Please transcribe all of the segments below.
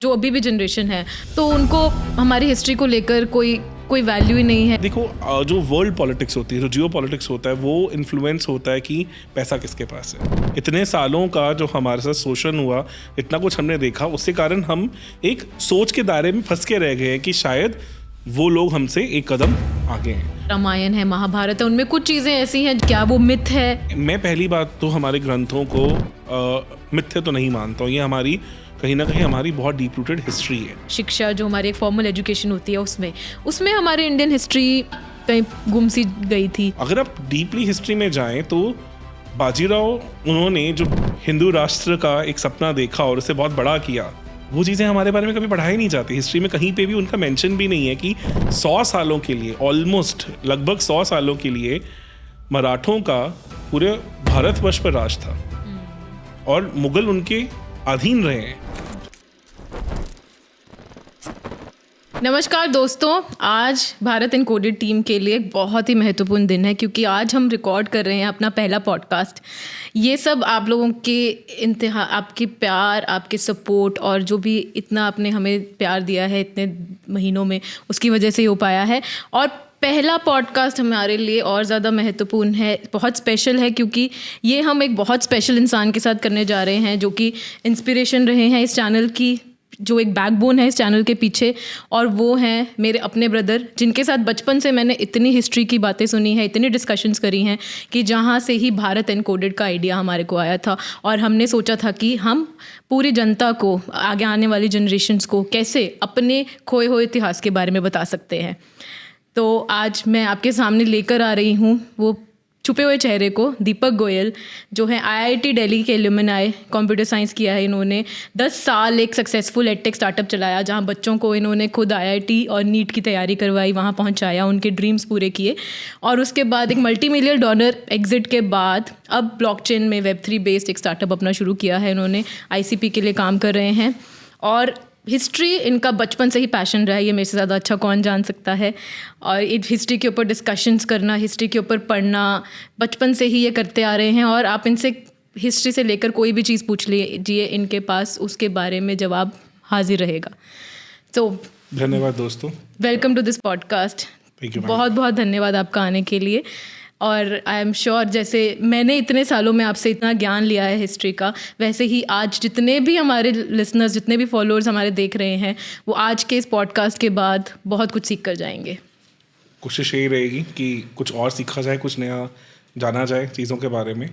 जो अभी भी जनरेशन है तो उनको हमारी हिस्ट्री को लेकर कोई वैल्यू ही नहीं है। देखो, जो वर्ल्ड पॉलिटिक्स होती है, जो जियो पॉलिटिक्स होता है, वो इन्फ्लुएंस होता है कि पैसा किसके पास है। इतने सालों का जो हमारे साथ शोषण हुआ, इतना कुछ हमने देखा, उसके कारण हम एक सोच के दायरे में फंस के रह गए हैं कि शायद वो लोग हमसे एक कदम आगे हैं। रामायण है, महाभारत है, उनमें कुछ चीज़ें ऐसी हैं, क्या वो मिथ है? मैं पहली बात तो हमारे ग्रंथों को मिथ्या तो नहीं मानता हूँ। ये हमारी कहीं ना कहीं हमारी बहुत डीप रूटेड हिस्ट्री है। शिक्षा जो हमारी एक फॉर्मल एजुकेशन होती है उसमें हमारी इंडियन हिस्ट्री कहीं गुम सी गई थी। अगर आप डीपली हिस्ट्री में जाएं तो बाजीराव, उन्होंने जो हिंदू राष्ट्र का एक सपना देखा और उसे बहुत बड़ा किया, वो चीज़ें हमारे बारे में कभी पढ़ाई नहीं जाती। हिस्ट्री में कहीं पे भी उनका मेंशन भी नहीं है कि 100 सालों के लिए, ऑलमोस्ट लगभग 100 सालों के लिए मराठों का पूरे भारतवर्ष पर राज था और मुगल उनके अधीन रहे हैं। नमस्कार दोस्तों, आज भारत एनकोडेड टीम के लिए एक बहुत ही महत्वपूर्ण दिन है क्योंकि आज हम रिकॉर्ड कर रहे हैं अपना पहला पॉडकास्ट। ये सब आप लोगों के आपके प्यार, आपके सपोर्ट और जो भी इतना आपने हमें प्यार दिया है इतने महीनों में, उसकी वजह से ही हो पाया है। और पहला पॉडकास्ट हमारे लिए और ज़्यादा महत्वपूर्ण है, बहुत स्पेशल है क्योंकि ये हम एक बहुत स्पेशल इंसान के साथ करने जा रहे हैं जो कि इंस्पिरेशन रहे हैं इस चैनल की, जो एक बैकबोन है इस चैनल के पीछे, और वो हैं मेरे अपने ब्रदर, जिनके साथ बचपन से मैंने इतनी हिस्ट्री की बातें सुनी हैं, इतनी डिस्कशंस करी हैं कि जहाँ से ही भारत एनकोडेड का आइडिया हमारे को आया था और हमने सोचा था कि हम पूरी जनता को, आगे आने वाली जनरेशन्स को कैसे अपने खोए हुए इतिहास के बारे में बता सकते हैं। तो आज मैं आपके सामने लेकर आ रही हूँ वो छुपे हुए चेहरे को, दीपक गोयल, जो है IIT दिल्ली के एल्यूमिनाई, कंप्यूटर साइंस किया है इन्होंने। 10 साल एक सक्सेसफुल एडटेक स्टार्टअप चलाया जहां बच्चों को इन्होंने खुद IIT और नीट की तैयारी करवाई, वहां पहुंचाया, उनके ड्रीम्स पूरे किए। और उसके बाद एक मल्टी-मिलियन डॉलर एग्जिट के बाद अब ब्लॉकचेन में Web3 बेस्ड एक स्टार्टअप अपना शुरू किया है इन्होंने। ICP के लिए काम कर रहे हैं और हिस्ट्री इनका बचपन से ही पैशन रहा है, ये मेरे से ज़्यादा अच्छा कौन जान सकता है। और हिस्ट्री के ऊपर डिस्कशंस करना, हिस्ट्री के ऊपर पढ़ना, बचपन से ही ये करते आ रहे हैं। और आप इनसे हिस्ट्री से लेकर कोई भी चीज़ पूछ लीजिए, इनके पास उसके बारे में जवाब हाजिर रहेगा। तो धन्यवाद दोस्तों, वेलकम टू दिस पॉडकास्ट। बहुत बहुत धन्यवाद आपका आने के लिए। और आई एम श्योर जैसे मैंने इतने सालों में आपसे इतना ज्ञान लिया है हिस्ट्री का, वैसे ही आज जितने भी हमारे लिसनर्स, जितने भी फॉलोअर्स हमारे देख रहे हैं, वो आज के इस पॉडकास्ट के बाद बहुत कुछ सीख कर जाएंगे। कोशिश यही रहेगी कि कुछ और सीखा जाए, कुछ नया जाना जाए चीज़ों के बारे में,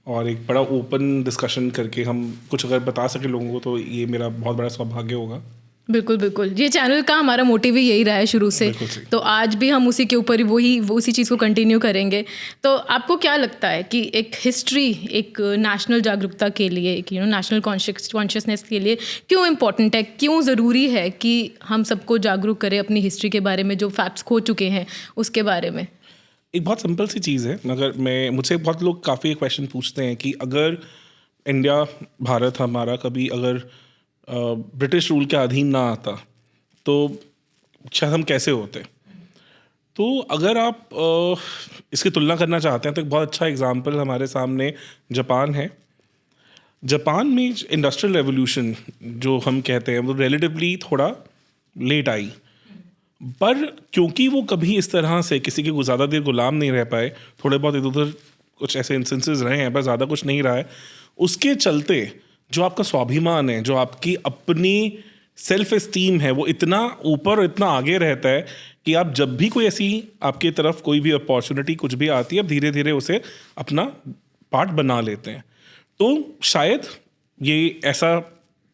और एक बड़ा ओपन डिस्कशन करके हम कुछ अगर बता सके लोगों को तो ये मेरा बहुत बड़ा सौभाग्य होगा। बिल्कुल बिल्कुल, ये चैनल का हमारा मोटिव ही यही रहा है शुरू से, तो आज भी हम उसी के ऊपर ही उसी चीज़ को कंटिन्यू करेंगे। तो आपको क्या लगता है कि एक हिस्ट्री एक नेशनल जागरूकता के लिए, एक नेशनल कॉन्शियसनेस के लिए क्यों इम्पोर्टेंट है, क्यों ज़रूरी है कि हम सबको जागरूक करें अपनी हिस्ट्री के बारे में, जो फैक्ट्स खो चुके हैं उसके बारे में? एक बहुत सिंपल सी चीज़ है। मुझसे बहुत लोग काफ़ी क्वेश्चन पूछते हैं कि अगर इंडिया, भारत हमारा कभी अगर ब्रिटिश रूल के अधीन ना आता तो शायद हम कैसे होते। तो अगर आप इसकी तुलना करना चाहते हैं तो एक बहुत अच्छा एग्जांपल हमारे सामने जापान है। जापान में इंडस्ट्रियल रेवोल्यूशन जो हम कहते हैं वो रिलेटिवली थोड़ा लेट आई, पर क्योंकि वो कभी इस तरह से किसी के ज़्यादा देर गुलाम नहीं रह पाए, थोड़े बहुत इधर उधर कुछ ऐसे इंस्टेंसेस रहे हैं पर ज़्यादा कुछ नहीं रहा है, उसके चलते जो आपका स्वाभिमान है, जो आपकी अपनी सेल्फ एस्टीम है, वो इतना ऊपर और इतना आगे रहता है कि आप जब भी कोई ऐसी आपकी तरफ कोई भी अपॉर्चुनिटी कुछ भी आती है, आप धीरे धीरे उसे अपना पार्ट बना लेते हैं। तो शायद ये ऐसा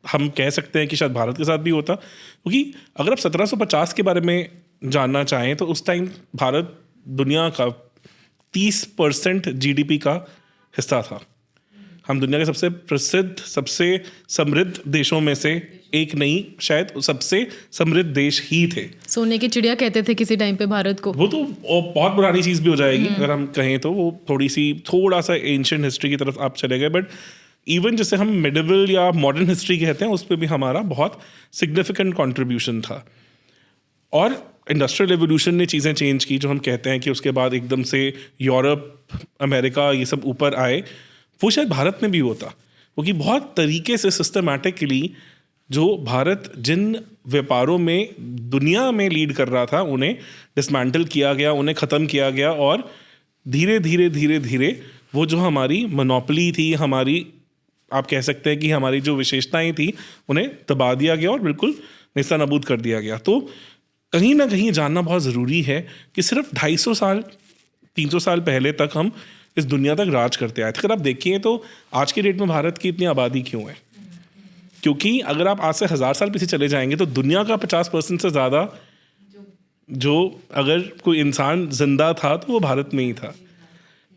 हम कह सकते हैं कि शायद भारत के साथ भी होता, क्योंकि अगर आप 1750 के बारे में जानना चाहें तो उस टाइम भारत दुनिया का 30% GDP का हिस्सा था। हम दुनिया के सबसे प्रसिद्ध, सबसे समृद्ध देशों में से एक नहीं, शायद सबसे समृद्ध देश ही थे। सोने की चिड़िया कहते थे किसी टाइम पे भारत को। वो तो बहुत पुरानी चीज़ भी हो जाएगी अगर हम कहें तो, वो थोड़ा सा एंशिएंट हिस्ट्री की तरफ आप चले गए। बट इवन जैसे हम मिडिवल या मॉडर्न हिस्ट्री कहते हैं, उस पर भी हमारा बहुत सिग्निफिकेंट कॉन्ट्रीब्यूशन था। और इंडस्ट्रियल रेवोल्यूशन ने चीज़ें चेंज की, जो हम कहते हैं कि उसके बाद एकदम से यूरोप, अमेरिका, ये सब ऊपर आए। वो शायद भारत में भी होता, क्योंकि बहुत तरीके से सिस्टमैटिकली जो भारत जिन व्यापारों में दुनिया में लीड कर रहा था उन्हें डिसमेंटल किया गया, उन्हें ख़त्म किया गया और धीरे धीरे धीरे धीरे वो जो हमारी मोनोपोली थी, हमारी आप कह सकते हैं कि हमारी जो विशेषताएं थी उन्हें दबा दिया गया और बिल्कुल नेस्तनाबूद कर दिया गया। तो कहीं ना कहीं जानना बहुत ज़रूरी है कि सिर्फ 250 साल 300 साल पहले तक हम इस दुनिया तक राज करते आए थे। अगर आप देखिए तो आज की डेट में भारत की इतनी आबादी क्यों है? क्योंकि अगर आप आज से 1000 साल पीछे चले जाएंगे तो दुनिया का 50% से ज़्यादा जो अगर कोई इंसान जिंदा था तो वो भारत में ही था।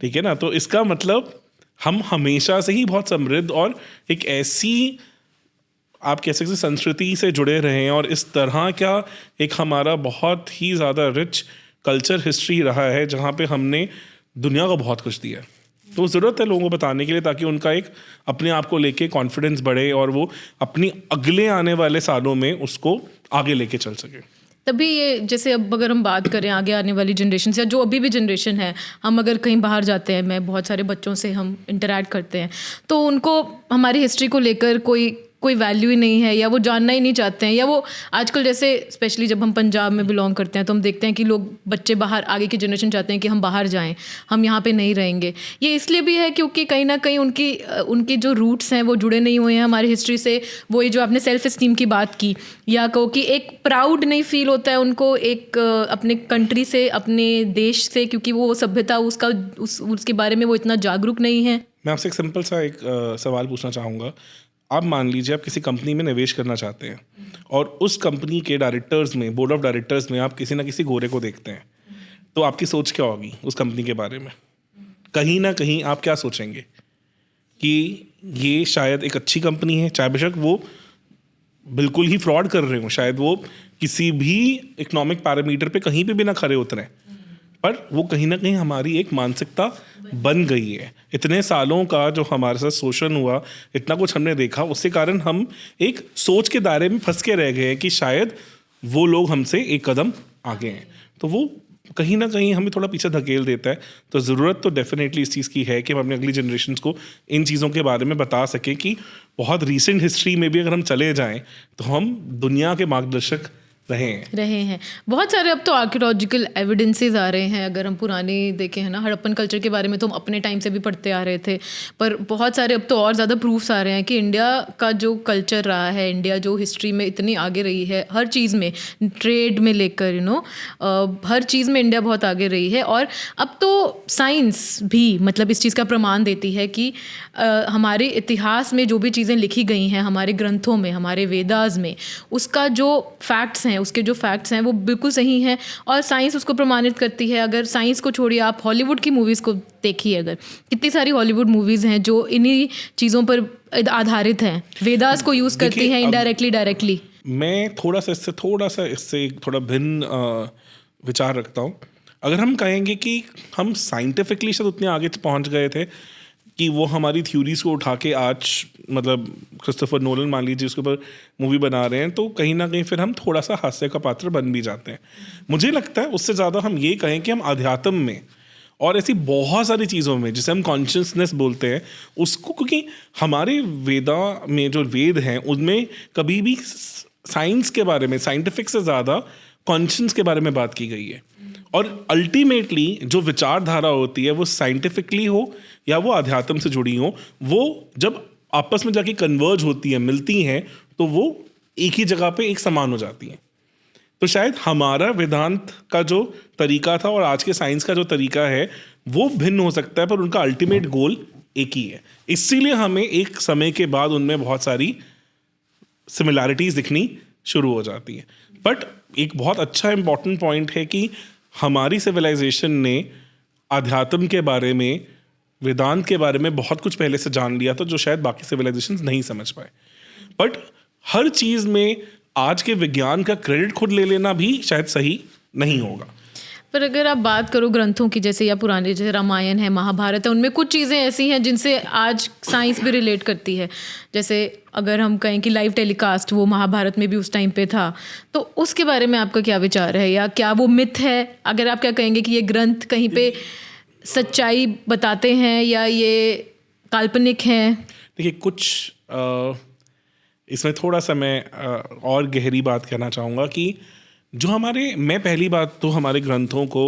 ठीक है ना? तो इसका मतलब हम हमेशा से ही बहुत समृद्ध और एक ऐसी आप कह सकते हैं संस्कृति से जुड़े रहे हैं और इस तरह का एक हमारा बहुत ही ज़्यादा रिच कल्चर हिस्ट्री रहा है जहाँ पे हमने दुनिया को बहुत कुछ दिया। तो ज़रूरत है लोगों को बताने के लिए ताकि उनका एक अपने आप को लेके कॉन्फिडेंस बढ़े और वो अपनी अगले आने वाले सालों में उसको आगे लेके चल सके। तभी ये जैसे अब अगर हम बात करें आगे आने वाली जनरेशन से या जो अभी भी जनरेशन है, हम अगर कहीं बाहर जाते हैं, मैं बहुत सारे बच्चों से हम इंटरैक्ट करते हैं तो उनको हमारी हिस्ट्री को लेकर कोई वैल्यू ही नहीं है या वो जानना ही नहीं चाहते हैं। या वो आजकल जैसे स्पेशली जब हम पंजाब में बिलोंग करते हैं तो हम देखते हैं कि लोग बच्चे बाहर आगे की जनरेशन चाहते हैं कि हम बाहर जाएं, हम यहाँ पे नहीं रहेंगे। ये इसलिए भी है क्योंकि कहीं ना कहीं उनकी जो रूट्स हैं वो जुड़े नहीं हुए हैं हमारी हिस्ट्री से। वो ये जो आपने सेल्फ इस्टीम की बात की या कहो कि एक प्राउड नहीं फील होता है उनको एक अपने कंट्री से, अपने देश से, क्योंकि वो सभ्यता उसके बारे में वो इतना जागरूक नहीं है। मैं आपसे एक सिंपल सा एक सवाल पूछना चाहूँगा। आप मान लीजिए आप किसी कंपनी में निवेश करना चाहते हैं और उस कंपनी के डायरेक्टर्स में, बोर्ड ऑफ डायरेक्टर्स में आप किसी ना किसी गोरे को देखते हैं, तो आपकी सोच क्या होगी उस कंपनी के बारे में? कहीं ना कहीं आप क्या सोचेंगे कि ये शायद एक अच्छी कंपनी है, चाहे बेशक वो बिल्कुल ही फ्रॉड कर रहे हो, शायद वो किसी भी इकोनॉमिक पैरामीटर पे कहीं पे भी ना खरे उतरे, पर वो कहीं ना कहीं हमारी एक मानसिकता बन गई है। इतने सालों का जो हमारे साथ शोषण हुआ, इतना कुछ हमने देखा, उसके कारण हम एक सोच के दायरे में फंस के रह गए हैं कि शायद वो लोग हमसे एक कदम आगे हैं। तो वो कहीं ना कहीं हमें थोड़ा पीछे धकेल देता है। तो ज़रूरत तो डेफिनेटली इस चीज़ की है कि हम अपनी अगली जनरेशन्स को इन चीज़ों के बारे में बता सकें कि बहुत रीसेंट हिस्ट्री में भी अगर हम चले जाएँ तो हम दुनिया के मार्गदर्शक रहे हैं। बहुत सारे अब तो आर्कियोलॉजिकल एविडेंसेस आ रहे हैं। अगर हम पुराने देखें है ना, हड़प्पन कल्चर के बारे में तो हम अपने टाइम से भी पढ़ते आ रहे थे, पर बहुत सारे अब तो और ज़्यादा प्रूफ्स आ रहे हैं कि इंडिया का जो कल्चर रहा है, इंडिया जो हिस्ट्री में इतनी आगे रही है, हर चीज़ में, ट्रेड में लेकर हर चीज़ में इंडिया बहुत आगे रही है। और अब तो साइंस भी मतलब इस चीज़ का प्रमाण देती है कि हमारे इतिहास में जो भी चीज़ें लिखी गई हैं, हमारे ग्रंथों में, हमारे वेदास में, उसका जो फैक्ट्स हैं, उसके जो फैक्ट्स हैं वो बिल्कुल सही हैं और साइंस उसको प्रमाणित करती है। अगर साइंस को छोड़िए, आप हॉलीवुड की मूवीज़ को देखिए, अगर कितनी सारी हॉलीवुड मूवीज़ हैं जो इन्हीं चीज़ों पर आधारित हैं, वेदास को यूज़ करती हैं इनडायरेक्टली डायरेक्टली। मैं थोड़ा सा इससे थोड़ा भिन्न विचार रखता हूँ। अगर हम कहेंगे कि हम साइंटिफिकली शायद उतने आगे पहुँच गए थे कि वो हमारी थ्योरीज को उठा के आज मतलब क्रिस्टोफर नोलन मान लीजिए उसके ऊपर मूवी बना रहे हैं, तो कहीं ना कहीं फिर हम थोड़ा सा हास्य का पात्र बन भी जाते हैं। मुझे लगता है उससे ज़्यादा हम ये कहें कि हम अध्यात्म में और ऐसी बहुत सारी चीज़ों में जिसे हम कॉन्शियसनेस बोलते हैं उसको, क्योंकि हमारे वेदा में जो वेद हैं उनमें कभी भी साइंस के बारे में, साइंटिफिक से ज़्यादा कॉन्शियस के बारे में बात की गई है। और अल्टीमेटली जो विचारधारा होती है वो साइंटिफिकली हो या वो अध्यात्म से जुड़ी हो, वो जब आपस में जाके कन्वर्ज होती है, मिलती हैं, तो वो एक ही जगह पे एक समान हो जाती हैं। तो शायद हमारा वेदांत का जो तरीका था और आज के साइंस का जो तरीका है वो भिन्न हो सकता है, पर उनका अल्टीमेट गोल एक ही है। इसीलिए हमें एक समय के बाद उनमें बहुत सारी सिमिलैरिटीज़ दिखनी शुरू हो जाती हैं। बट एक बहुत अच्छा इम्पॉर्टेंट पॉइंट है कि हमारी सिविलाइजेशन ने अध्यात्म के बारे में, वेदांत के बारे में बहुत कुछ पहले से जान लिया था जो शायद बाकी सिविलाइजेशन नहीं समझ पाए। बट हर चीज़ में आज के विज्ञान का क्रेडिट खुद ले लेना भी शायद सही नहीं होगा। पर अगर आप बात करो ग्रंथों की, जैसे या पुराने जैसे रामायण है, महाभारत है, उनमें कुछ चीज़ें ऐसी हैं जिनसे आज साइंस भी रिलेट करती है। जैसे अगर हम कहें कि लाइव टेलीकास्ट वो महाभारत में भी उस टाइम पे था, तो उसके बारे में आपका क्या विचार है, या क्या वो मिथ है? अगर आप क्या कहेंगे कि ये ग्रंथ कहीं पे सच्चाई बताते हैं या ये काल्पनिक हैं? देखिए, कुछ इसमें थोड़ा सा मैं और गहरी बात कहना चाहूँगा कि जो मैं पहली बात तो हमारे ग्रंथों को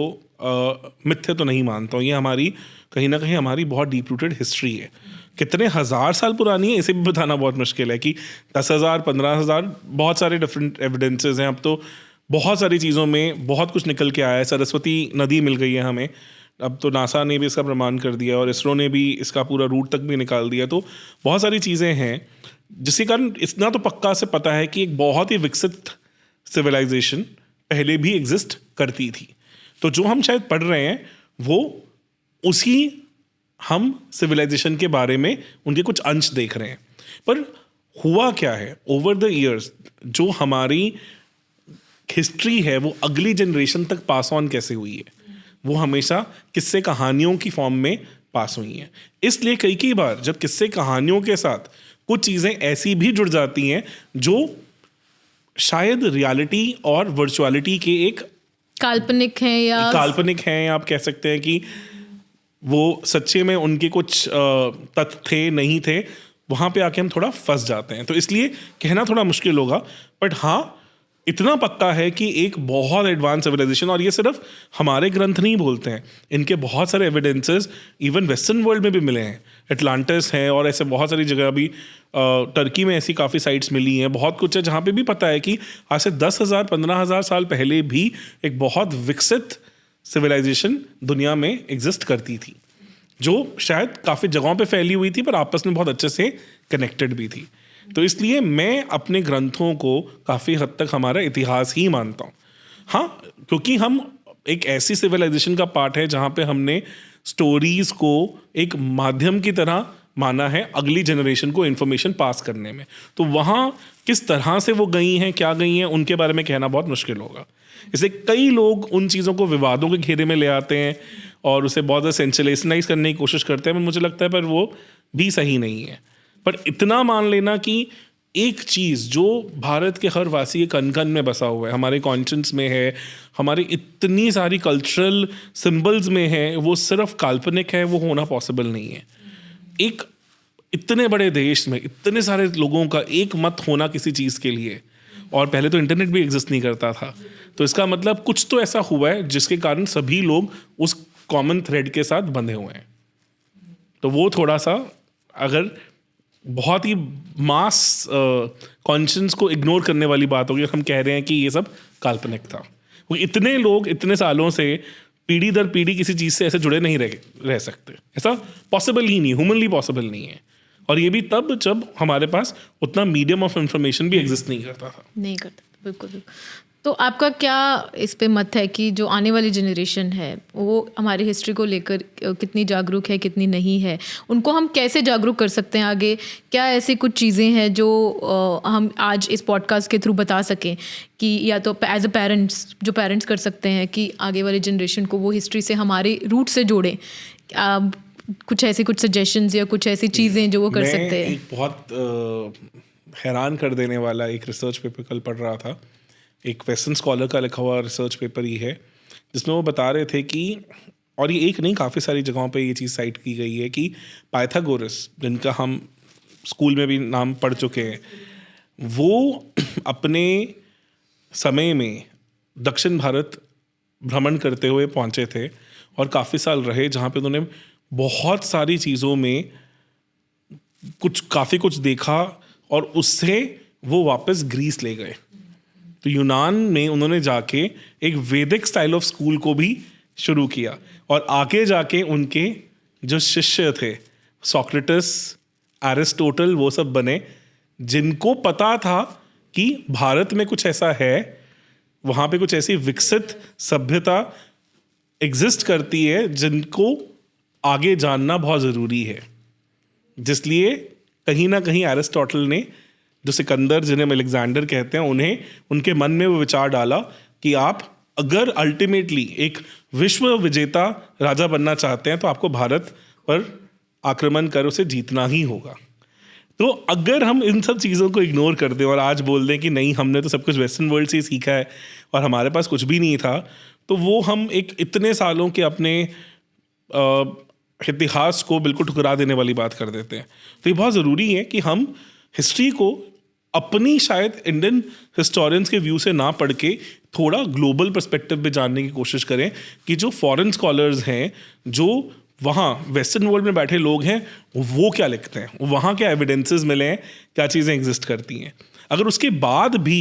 मिथ्या तो नहीं मानता हूँ। ये हमारी कहीं ना कहीं हमारी बहुत डीप रूटेड हिस्ट्री है। कितने हज़ार साल पुरानी है इसे भी बताना बहुत मुश्किल है कि 10,000 15,000 बहुत सारे डिफरेंट एविडेंसेस हैं। अब तो बहुत सारी चीज़ों में बहुत कुछ निकल के आया है। सरस्वती नदी मिल गई है हमें, अब तो नासा ने भी इसका प्रमाण कर दिया और इसरो ने भी इसका पूरा रूट तक भी निकाल दिया। तो बहुत सारी चीज़ें हैं जिसके कारण इतना तो पक्का से पता है कि एक बहुत ही विकसित सिविलाइजेशन पहले भी एग्जिस्ट करती थी। तो जो हम शायद पढ़ रहे हैं वो उसी हम सिविलाइजेशन के बारे में उनके कुछ अंश देख रहे हैं। पर हुआ क्या है ओवर द ईयर्स, जो हमारी हिस्ट्री है वो अगली जनरेशन तक पास ऑन कैसे हुई है, वो हमेशा किस्से कहानियों की फॉर्म में पास हुई हैं। इसलिए कई बार जब किस्से कहानियों के साथ कुछ चीज़ें ऐसी भी जुड़ जाती हैं जो शायद रियलिटी और वर्चुअलिटी के एक काल्पनिक हैं या आप कह सकते हैं कि वो सच्चे में उनके कुछ तथ्य थे नहीं थे, वहाँ पे आके हम थोड़ा फंस जाते हैं। तो इसलिए कहना थोड़ा मुश्किल होगा, बट हाँ इतना पक्का है कि एक बहुत एडवांस सिविलाइजेशन, और ये सिर्फ हमारे ग्रंथ नहीं बोलते हैं, इनके बहुत सारे एविडेंसेस इवन वेस्टर्न वर्ल्ड में भी मिले हैं। एटलांटिस है और ऐसे बहुत सारी जगह भी, टर्की में ऐसी काफ़ी साइट्स मिली हैं। बहुत कुछ है जहाँ पे भी पता है कि आज से 10,000 15,000 साल पहले भी एक बहुत विकसित सिविलाइजेशन दुनिया में एग्जिस्ट करती थी, जो शायद काफ़ी जगहों पे फैली हुई थी पर आपस में बहुत अच्छे से कनेक्टेड भी थी। तो इसलिए मैं अपने ग्रंथों को काफ़ी हद तक हमारा इतिहास ही मानता हूँ। हाँ, क्योंकि हम एक ऐसी सिविलाइजेशन का पार्ट है जहाँ पे हमने स्टोरीज़ को एक माध्यम की तरह माना है अगली जनरेशन को इन्फॉर्मेशन पास करने में। तो वहाँ किस तरह से वो गई हैं, क्या गई हैं, उनके बारे में कहना बहुत मुश्किल होगा। इसलिए कई लोग उन चीज़ों को विवादों के घेरे में ले आते हैं और उसे बहुत ज़्यादा सेंसेशनलाइज करने की कोशिश करते हैं, पर मुझे लगता है पर वो भी सही नहीं है। पर इतना मान लेना कि एक चीज़ जो भारत के हर वासी के कन कन में बसा हुआ है, हमारे कॉन्शियंस में है, हमारी इतनी सारी कल्चरल सिंबल्स में है, वो सिर्फ काल्पनिक है, वो होना पॉसिबल नहीं है। एक इतने बड़े देश में इतने सारे लोगों का एक मत होना किसी चीज़ के लिए, और पहले तो इंटरनेट भी एग्जिस्ट नहीं करता था, तो इसका मतलब कुछ तो ऐसा हुआ है जिसके कारण सभी लोग उस कॉमन थ्रेड के साथ बंधे हुए हैं। तो वो थोड़ा सा अगर बहुत ही मास कॉन्शियंस को इग्नोर करने वाली बात होगी, हम कह रहे हैं कि ये सब काल्पनिक था। वो इतने लोग इतने सालों से पीढ़ी दर पीढ़ी किसी चीज़ से ऐसे जुड़े नहीं रह सकते, ऐसा पॉसिबल ही नहीं, ह्यूमनली पॉसिबल नहीं है। और ये भी तब जब हमारे पास उतना मीडियम ऑफ इंफॉर्मेशन भी एग्जिस्ट नहीं करता था। बिल्कुल। तो आपका क्या इस पे मत है कि जो आने वाली जनरेशन है वो हमारी हिस्ट्री को लेकर कितनी जागरूक है, कितनी नहीं है, उनको हम कैसे जागरूक कर सकते हैं आगे? क्या ऐसी कुछ चीज़ें हैं जो हम आज इस पॉडकास्ट के थ्रू बता सकें कि या तो एज अ पेरेंट्स जो पेरेंट्स कर सकते हैं कि आगे वाली जनरेशन को वो हिस्ट्री से हमारे रूट से जोड़ें? कुछ ऐसी कुछ सजेशंस या कुछ ऐसी चीज़ें जो वो कर सकते हैं? एक बहुत हैरान कर देने वाला एक रिसर्च पेपर कल पढ़ रहा था, एक वेस्टर्न स्कॉलर का लिखा हुआ रिसर्च पेपर ही है, जिसमें वो बता रहे थे कि, और ये एक नहीं काफ़ी सारी जगहों पे ये चीज़ साइट की गई है कि पाइथागोरस, जिनका हम स्कूल में भी नाम पढ़ चुके हैं, वो अपने समय में दक्षिण भारत भ्रमण करते हुए पहुँचे थे और काफ़ी साल रहे, जहाँ पे उन्होंने बहुत सारी चीज़ों में काफ़ी कुछ देखा और उससे वो वापस ग्रीस ले गए। तो यूनान में उन्होंने जाके एक वैदिक स्टाइल ऑफ स्कूल को भी शुरू किया और आगे जाके उनके जो शिष्य थे सोक्रेटिस, एरिस्टोटल, वो सब बने, जिनको पता था कि भारत में कुछ ऐसा है, वहाँ पे कुछ ऐसी विकसित सभ्यता एग्जिस्ट करती है जिनको आगे जानना बहुत ज़रूरी है। जिसलिए कहीं ना कहीं एरिस्टोटल ने, जो सिकंदर जिन्हें अलेक्जेंडर कहते हैं, उन्हें उनके मन में वो विचार डाला कि आप अगर अल्टीमेटली एक विश्व विजेता राजा बनना चाहते हैं तो आपको भारत पर आक्रमण कर उसे जीतना ही होगा। तो अगर हम इन सब चीज़ों को इग्नोर कर दें और आज बोल दें कि नहीं हमने तो सब कुछ वेस्टर्न वर्ल्ड से ही सीखा है और हमारे पास कुछ भी नहीं था, तो वो हम एक इतने सालों के अपने इतिहास को बिल्कुल ठुकरा देने वाली बात कर देते हैं। तो ये बहुत ज़रूरी है कि हम हिस्ट्री को अपनी शायद इंडियन हिस्टोरियंस के व्यू से ना पढ़ के थोड़ा ग्लोबल पर्सपेक्टिव में जानने की कोशिश करें कि जो फॉरेन स्कॉलर्स हैं, जो वहाँ वेस्टर्न वर्ल्ड में बैठे लोग हैं, वो क्या लिखते हैं, वहाँ क्या एविडेंसेस मिले हैं, क्या चीज़ें एग्जिस्ट करती हैं। अगर उसके बाद भी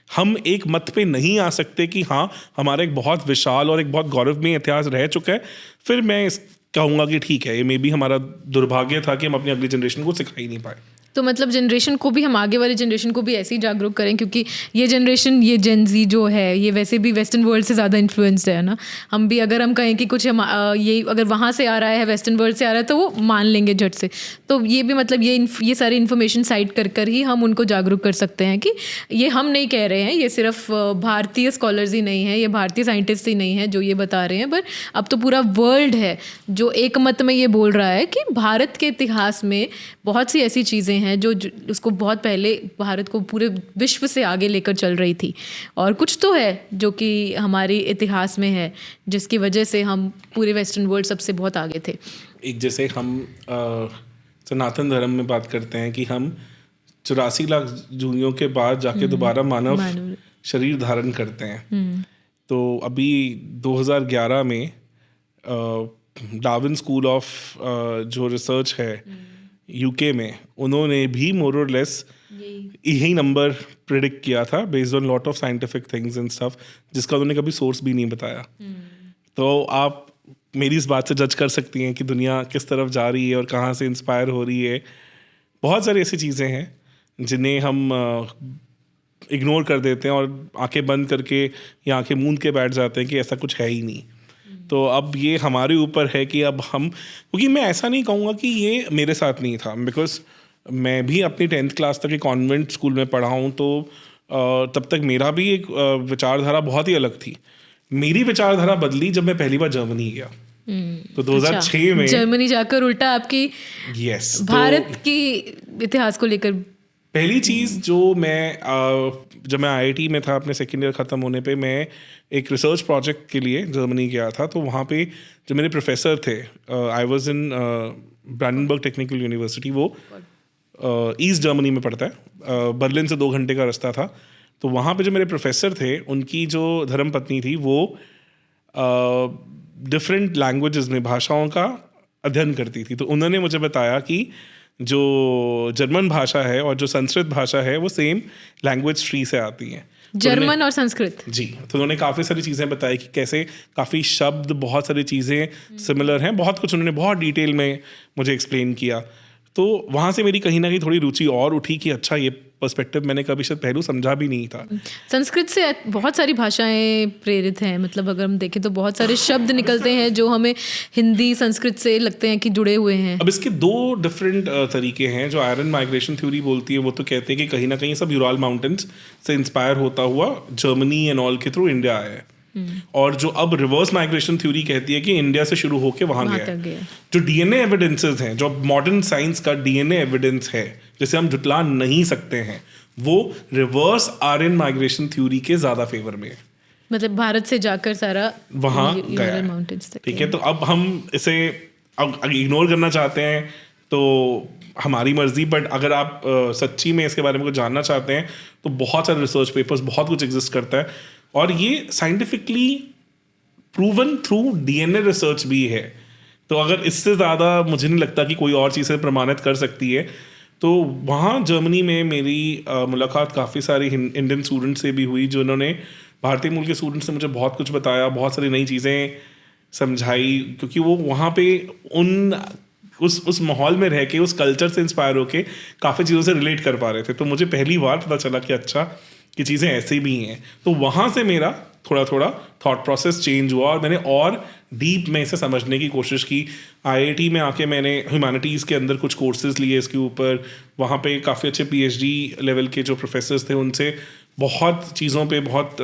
हम एक मत पे नहीं आ सकते कि हाँ हमारा एक बहुत विशाल और एक बहुत गौरवमय इतिहास रह चुका है, फिर मैं कहूँगा कि ठीक है, ये मे बी हमारा दुर्भाग्य था कि हम अपनी अगली जनरेशन को सिखा ही नहीं पाए। तो मतलब जनरेशन को भी, हम आगे वाली जनरेशन को भी ऐसे ही जागरूक करें, क्योंकि ये जनरेशन, ये जेन ज़ी जो है, ये वैसे भी वेस्टर्न वर्ल्ड से ज़्यादा इन्फ्लुएंस्ड है ना। हम भी अगर हम कहें कि कुछ हम ये अगर वहाँ से आ रहा है, वेस्टर्न वर्ल्ड से आ रहा है, तो वो मान लेंगे झट से। तो ये भी मतलब ये सारी इन्फॉर्मेशन साइट कर ही हम उनको जागरूक कर सकते हैं कि ये हम नहीं कह रहे हैं, ये सिर्फ भारतीय स्कॉलर्स ही नहीं है, ये भारतीय साइंटिस्ट ही नहीं है जो ये बता रहे हैं, पर अब तो पूरा वर्ल्ड है जो एक मत में ये बोल रहा है कि भारत के इतिहास में बहुत सी ऐसी चीज़ें हैं जो उसको बहुत पहले भारत को पूरे विश्व से आगे लेकर चल रही थी, और कुछ तो है जो कि हमारे इतिहास में है जिसकी वजह से हम पूरे वेस्टर्न वर्ल्ड सबसे बहुत आगे थे। एक जैसे हम सनातन धर्म में बात करते हैं कि हम 84 लाख जूनियों के बाद जाके दोबारा मानव शरीर धारण करते हैं। तो अभी 2011 में डार्विन स्कूल ऑफ जो रिसर्च है यूके में, उन्होंने भी मोर और लेस यही नंबर प्रिडिक्ट किया था based on lot of scientific things and stuff, जिसका उन्होंने कभी सोर्स भी नहीं बताया। तो आप मेरी इस बात से जज कर सकती हैं कि दुनिया किस तरफ जा रही है और कहाँ से इंस्पायर हो रही है। बहुत सारी ऐसी चीज़ें हैं जिन्हें हम इग्नोर कर देते हैं और आंखें बंद करके या आंखें मूंद के बैठ जाते हैं कि ऐसा कुछ है ही नहीं। तो अब ये हमारे ऊपर है कि अब हम, क्योंकि मैं ऐसा नहीं कहूँगा कि ये मेरे साथ नहीं था, बिकॉज मैं भी अपनी 10th क्लास तक एक कॉन्वेंट स्कूल में पढ़ा हूँ, तो तब तक मेरा भी एक विचारधारा बहुत ही अलग थी। मेरी विचारधारा बदली जब मैं पहली बार जर्मनी गया। तो 2006 में जर्मनी जाकर उल्टा आपकी भारत की इतिहास को लेकर पहली चीज़ जो मैं जब मैं IIT में था, अपने सेकेंड ईयर ख़त्म होने पे मैं एक रिसर्च प्रोजेक्ट के लिए जर्मनी गया था। तो वहाँ पे जो मेरे प्रोफेसर थे, I was in Brandenburg technical university, वो ईस्ट जर्मनी में पड़ता है, बर्लिन से 2 घंटे का रास्ता था। तो वहाँ पे जो मेरे प्रोफेसर थे, उनकी जो धर्मपत्नी थी वो डिफरेंट लैंग्वेजेस में, भाषाओं का अध्ययन करती थी। तो उन्होंने मुझे बताया कि जो जर्मन भाषा है और जो संस्कृत भाषा है वो सेम लैंग्वेज ट्री से आती हैं, जर्मन और संस्कृत। जी, तो उन्होंने काफ़ी सारी चीज़ें बताई कि कैसे काफ़ी शब्द, बहुत सारी चीज़ें सिमिलर हैं, बहुत कुछ उन्होंने बहुत डिटेल में मुझे एक्सप्लेन किया। तो वहाँ से मेरी कहीं ना कहीं थोड़ी रुचि और उठी कि अच्छा, ये पर्सपेक्टिव मैंने कभी शायद पहलू समझा भी नहीं था। संस्कृत से बहुत सारी भाषाएं प्रेरित हैं, मतलब अगर हम देखें तो बहुत सारे शब्द निकलते हैं जो हमें हिंदी संस्कृत से लगते हैं कि जुड़े हुए हैं। अब इसके 2 डिफरेंट तरीके हैं। जो आयरन माइग्रेशन थ्योरी बोलती है वो तो कहते हैं कि कहीं ना कहीं सब यूराल माउंटेन्स से इंस्पायर होता हुआ जर्मनी एंड ऑल के थ्रू इंडिया आया है। और जो अब रिवर्स माइग्रेशन थ्योरी कहती है कि इंडिया से शुरू होके वहां गया है। जो DNA एविडेंसेस हैं, जो मॉडर्न साइंस का DNA एविडेंस है, जिसे हम जुटला नहीं सकते हैं, वो रिवर्स आर्यन माइग्रेशन थ्योरी के ज्यादा फेवर में है। मतलब भारत से जाकर सारा वहां गया माउंटेन्स तक। ठीक है, तो अब हम इसे इग्नोर करना चाहते हैं तो हमारी मर्जी, बट अगर आप सच्ची में इसके बारे में कुछ जानना चाहते हैं तो बहुत सारे रिसर्च पेपर्स, बहुत कुछ एग्जिस्ट करता है, और ये scientifically proven through DNA research भी है। तो अगर इससे ज़्यादा मुझे नहीं लगता कि कोई और चीज़ें प्रमाणित कर सकती है। तो वहाँ जर्मनी में मेरी मुलाकात काफ़ी सारी इंडियन स्टूडेंट से भी हुई, जो उन्होंने, भारतीय मूल के स्टूडेंट से मुझे बहुत कुछ बताया, बहुत सारी नई चीज़ें समझाई, क्योंकि वो वहाँ पे उस माहौल में रह के, उस कल्चर से इंस्पायर होके काफ़ी चीज़ों से रिलेट कर पा रहे थे। तो मुझे पहली बार पता चला कि अच्छा, कि चीज़ें ऐसे भी हैं। तो वहाँ से मेरा थोड़ा थोड़ा थॉट प्रोसेस चेंज हुआ और मैंने और डीप में इसे समझने की कोशिश की। IIT में आके मैंने ह्यूमैनिटीज़ के अंदर कुछ कोर्सेज लिए इसके ऊपर। वहाँ पे काफ़ी अच्छे PhD लेवल के जो प्रोफेसर्स थे, उनसे बहुत चीज़ों पे बहुत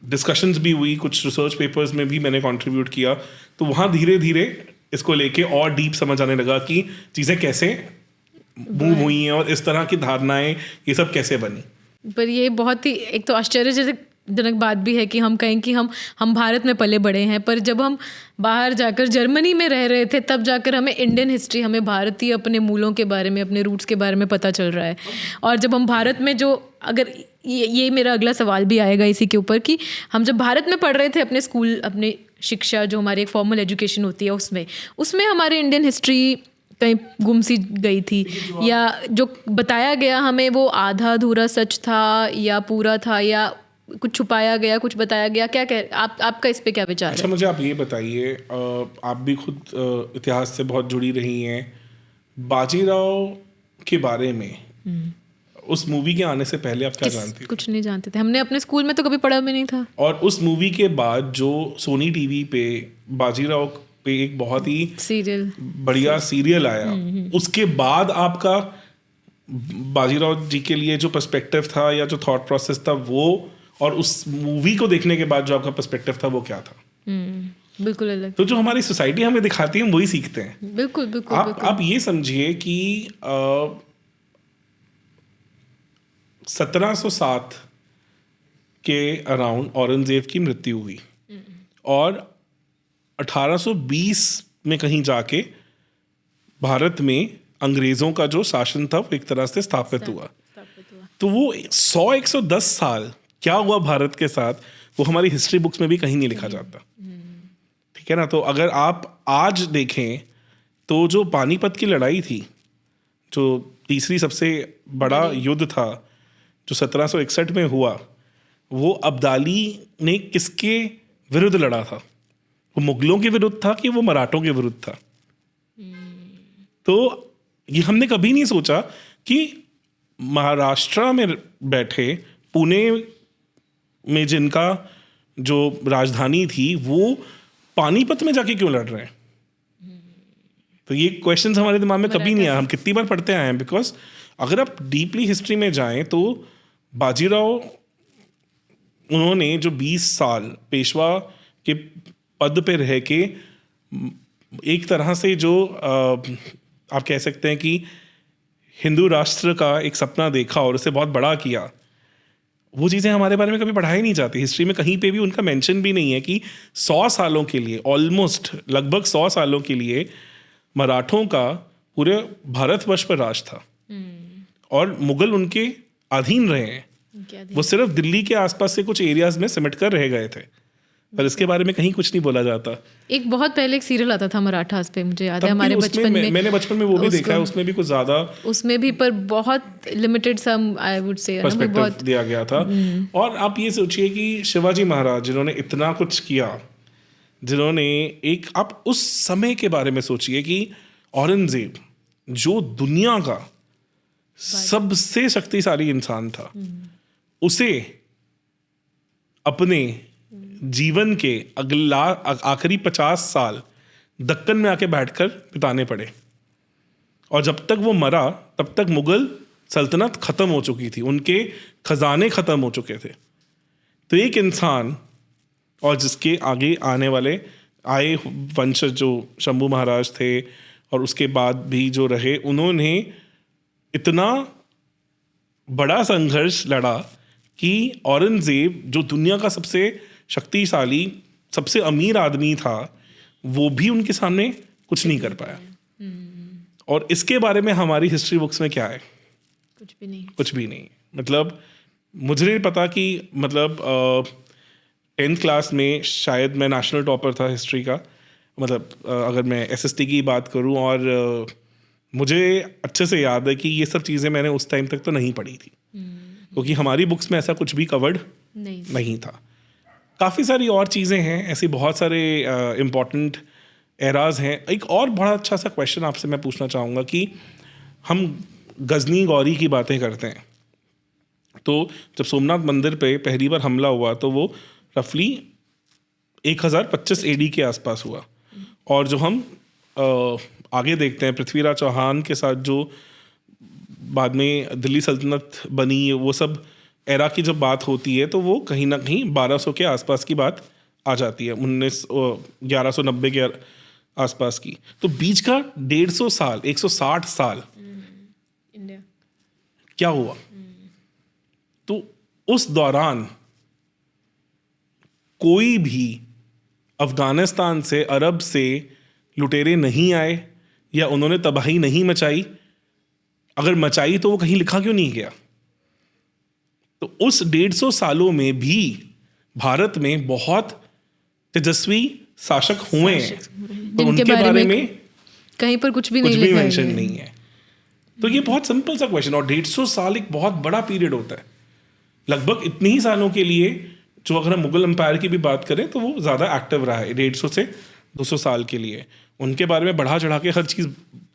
डिस्कशंस भी हुई, कुछ रिसर्च पेपर्स में भी मैंने कंट्रीब्यूट किया। तो वहाँ धीरे धीरे इसको लेके और डीप समझ आने लगा कि चीज़ें कैसे मूव हुई हैं और इस तरह की धारणाएं ये सब कैसे बनी। पर ये बहुत ही, एक तो आश्चर्यजनक जनक बात भी है कि हम कहें कि हम भारत में पले बड़े हैं, पर जब हम बाहर जाकर जर्मनी में रह रहे थे तब जाकर हमें इंडियन हिस्ट्री, हमें भारतीय अपने मूलों के बारे में, अपने रूट्स के बारे में पता चल रहा है। और जब हम भारत में जो, अगर ये मेरा अगला सवाल भी आएगा इसी के ऊपर कि हम जब भारत में पढ़ रहे थे अपने स्कूल, अपने शिक्षा जो हमारी एक फॉर्मल एजुकेशन होती है उसमें हमारे इंडियन हिस्ट्री कहीं गुम सी गई थी, या जो बताया गया हमें वो आधा अधूरा सच था या पूरा था, या कुछ छुपाया गया, कुछ बताया गया? क्या कह आपका इस पे क्या विचार अच्छा, है? मुझे आप ये बताइए, आप भी खुद इतिहास से बहुत जुड़ी रही हैं, बाजीराव के बारे में उस मूवी के आने से पहले आप क्या जानती थी? कुछ नहीं जानते थे, हमने अपने स्कूल में तो कभी पढ़ा भी नहीं था। और उस मूवी के बाद जो सोनी टीवी पे बाजीराव पे एक बहुत ही सीरियल, बढ़िया सीरियल आया, उसके बाद आपका बाजीराव जी के लिए जो पर्सपेक्टिव था या जो थॉट प्रोसेस था वो, और उस मूवी को देखने के बाद जो आपका पर्सपेक्टिव था वो क्या था? बिल्कुल अलग। तो जो हमारी सोसाइटी हमें दिखाती है हम वही सीखते हैं। बिल्कुल बिल्कुल आप ये समझिए कि 1707 के अराउंड औरंगजेब की मृत्यु हुई और 1820 में कहीं जाके भारत में अंग्रेजों का जो शासन था वो एक तरह से स्थापित हुआ। तो वो 100-110 साल क्या हुआ भारत के साथ, वो हमारी हिस्ट्री बुक्स में भी कहीं नहीं लिखा जाता। ठीक है ना? तो अगर आप आज देखें तो जो पानीपत की लड़ाई थी, जो तीसरी सबसे बड़ा युद्ध था जो 1761 में हुआ, वो अब्दाली ने किसके विरुद्ध लड़ा था? वो मुगलों के विरुद्ध था कि वो मराठों के विरुद्ध था? तो ये हमने कभी नहीं सोचा कि महाराष्ट्र में बैठे, पुणे में जिनका जो राजधानी थी, वो पानीपत में जाके क्यों लड़ रहे हैं? तो ये क्वेश्चंस हमारे दिमाग में कभी नहीं आया। हम कितनी बार पढ़ते आए हैं, बिकॉज अगर आप डीपली हिस्ट्री में जाएं तो बाजीराव, उन्होंने जो 20 साल पेशवा के पद पे रह के एक तरह से जो आप कह सकते हैं कि हिंदू राष्ट्र का एक सपना देखा और उसे बहुत बड़ा किया, वो चीज़ें हमारे बारे में कभी पढ़ाई नहीं जाती। हिस्ट्री में कहीं पे भी उनका मेंशन भी नहीं है कि 100 सालों के लिए, ऑलमोस्ट लगभग 100 सालों के लिए मराठों का पूरे भारतवर्ष पर राज था और मुगल उनके अधीन रहे हैं। वो सिर्फ दिल्ली के आसपास से कुछ एरियाज में सिमट कर रह गए थे, पर इसके बारे में कहीं कुछ नहीं बोला जाता। एक बहुत पहले एक सीरियल आता था मराठास पे, मुझे याद है हमारे बचपन में, मैंने बचपन में वो भी देखा है, उसमें भी कुछ ज्यादा, उसमें भी पर बहुत limited some I would say perspective दिया गया था। और आप ये सोचिए कि शिवाजी महाराज जिन्होंने इतना कुछ किया, जिन्होंने एक, आप उस समय के बारे में सोचिए कि औरंगजेब जो दुनिया का सबसे शक्तिशाली इंसान था, उसे अपने जीवन के अगला आखिरी 50 साल दक्कन में आके बैठकर बिताने पड़े। और जब तक वो मरा तब तक मुगल सल्तनत खत्म हो चुकी थी, उनके खजाने खत्म हो चुके थे। तो एक इंसान, और जिसके आगे आने वाले आए वंशज जो शंभू महाराज थे और उसके बाद भी जो रहे, उन्होंने इतना बड़ा संघर्ष लड़ा कि औरंगजेब जो दुनिया का सबसे शक्तिशाली, सबसे अमीर आदमी था, वो भी उनके सामने कुछ नहीं कर पाया। और इसके बारे में हमारी हिस्ट्री बुक्स में क्या है? कुछ भी नहीं, कुछ भी नहीं। मतलब मुझे नहीं पता कि मतलब 10th क्लास में शायद मैं नेशनल टॉपर था हिस्ट्री का, मतलब अगर मैं SST की बात करूं, और मुझे अच्छे से याद है कि ये सब चीज़ें मैंने उस टाइम तक तो नहीं पढ़ी थी, क्योंकि हमारी बुक्स में ऐसा कुछ भी कवर्ड नहीं था। काफ़ी सारी और चीज़ें हैं, ऐसी बहुत सारे इम्पॉर्टेंट एराज हैं। एक और बड़ा अच्छा सा क्वेश्चन आपसे मैं पूछना चाहूँगा कि हम गजनी गौरी की बातें करते हैं, तो जब सोमनाथ मंदिर पे पहली बार हमला हुआ तो वो रफली 1025 AD के आसपास हुआ। और जो हम आगे देखते हैं, पृथ्वीराज चौहान के साथ जो बाद में दिल्ली सल्तनत बनी, वो सब एरा की जब बात होती है तो वो कहीं ना कहीं 1200 के आसपास की बात आ जाती है, 1190 के आसपास की। तो बीच का 150 साल, 160 साल इंडिया क्या हुआ? तो उस दौरान कोई भी अफगानिस्तान से, अरब से लुटेरे नहीं आए या उन्होंने तबाही नहीं मचाई? अगर मचाई तो वो कहीं लिखा क्यों नहीं गया? तो उस 150 सालों में भी भारत में बहुत तेजस्वी शासक हुए हैं, तो उनके बारे में कहीं पर कुछ भी कुछ नहीं भी लिखा मेंशन है। नहीं है। तो ये बहुत सिंपल सा क्वेश्चन, और 150 साल एक बहुत बड़ा पीरियड होता है। लगभग इतने ही सालों के लिए, जो अगर हम मुगल एम्पायर की भी बात करें तो वो ज़्यादा एक्टिव रहा है 150 से 200 साल के लिए। उनके बारे में बढ़ा चढ़ा के हर चीज़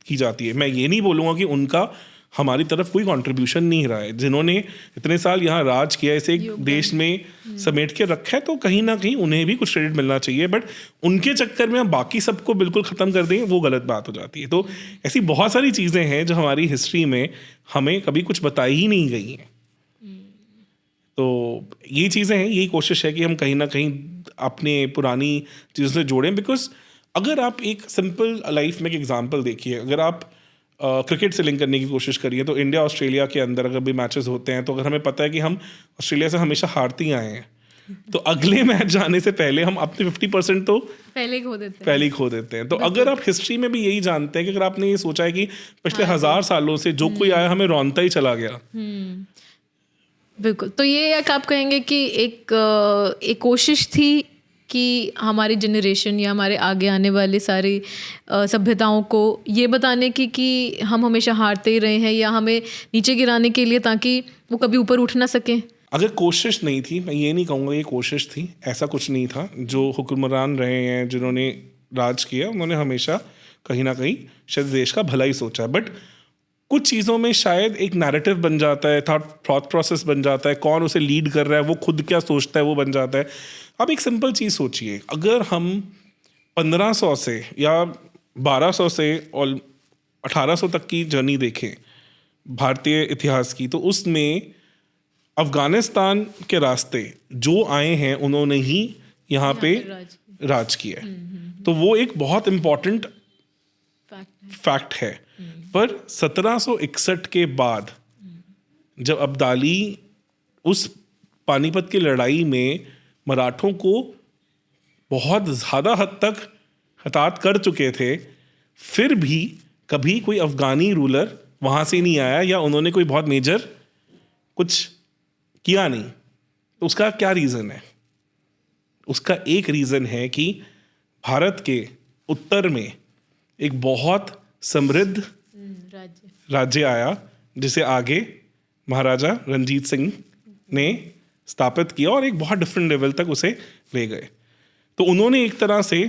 की जाती है। मैं ये नहीं बोलूँगा कि उनका हमारी तरफ कोई कंट्रीब्यूशन नहीं रहा है। जिन्होंने इतने साल यहाँ राज किया, इसे एक देश में समेट के रखा है, तो कहीं ना कहीं उन्हें भी कुछ क्रेडिट मिलना चाहिए। बट उनके चक्कर में हम बाकी सबको बिल्कुल ख़त्म कर दें, वो गलत बात हो जाती है। तो ऐसी बहुत सारी चीज़ें हैं जो हमारी हिस्ट्री में हमें कभी कुछ बताई ही नहीं गई हैं। तो ये चीज़ें हैं, यही कोशिश है कि हम कहीं ना कहीं अपने पुरानी चीज़ों से जोड़ें। बिकॉज अगर आप एक सिंपल लाइफ में एक एग्जांपल देखिए, अगर आप क्रिकेट से लिंक करने की कोशिश करिए, तो इंडिया ऑस्ट्रेलिया के अंदर अगर भी मैचेस होते हैं, तो अगर हमें पता है कि हम ऑस्ट्रेलिया से हमेशा हारते ही आए हैं, तो अगले मैच जाने से पहले हम अपने 50% तो पहले ही खो देते हैं। तो अगर आप हिस्ट्री में भी यही जानते हैं कि अगर आपने ये सोचा है कि पिछले 1000 सालों से जो कोई आया हमें रौनता ही चला गया। बिल्कुल। तो ये एक आप कहेंगे कि एक कोशिश थी कि हमारी जनरेशन या हमारे आगे आने वाले सारी सभ्यताओं को ये बताने की कि हम हमेशा हारते ही रहे हैं, या हमें नीचे गिराने के लिए, ताकि वो कभी ऊपर उठ ना सकें। अगर कोशिश नहीं थी, मैं ये नहीं कहूँगा ये कोशिश थी, ऐसा कुछ नहीं था। जो हुक्मरान रहे हैं, जिन्होंने राज किया, उन्होंने हमेशा कहीं ना कहीं शायद देश का भला ही सोचा है। बट कुछ चीज़ों में शायद एक नैरेटिव बन जाता है, थॉट प्रोसेस बन जाता है, कौन उसे लीड कर रहा है, वो खुद क्या सोचता है, वो बन जाता है। अब एक सिंपल चीज़ सोचिए, अगर हम 1500 से या 1200 से और 1800 तक की जर्नी देखें भारतीय इतिहास की, तो उसमें अफगानिस्तान के रास्ते जो आए हैं उन्होंने ही यहाँ पे राज किया है। तो वो एक बहुत इम्पॉर्टेंट फैक्ट है। पर 1761 के बाद जब अब्दाली उस पानीपत की लड़ाई में मराठों को बहुत ज़्यादा हद तक हताहत कर चुके थे, फिर भी कभी कोई अफ़गानी रूलर वहाँ से नहीं आया या उन्होंने कोई बहुत मेजर कुछ किया नहीं। तो उसका क्या रीज़न है? उसका एक रीज़न है कि भारत के उत्तर में एक बहुत समृद्ध राज्य आया, जिसे आगे महाराजा रणजीत सिंह ने स्थापित किया और एक बहुत डिफरेंट लेवल तक उसे ले गए। तो उन्होंने एक तरह से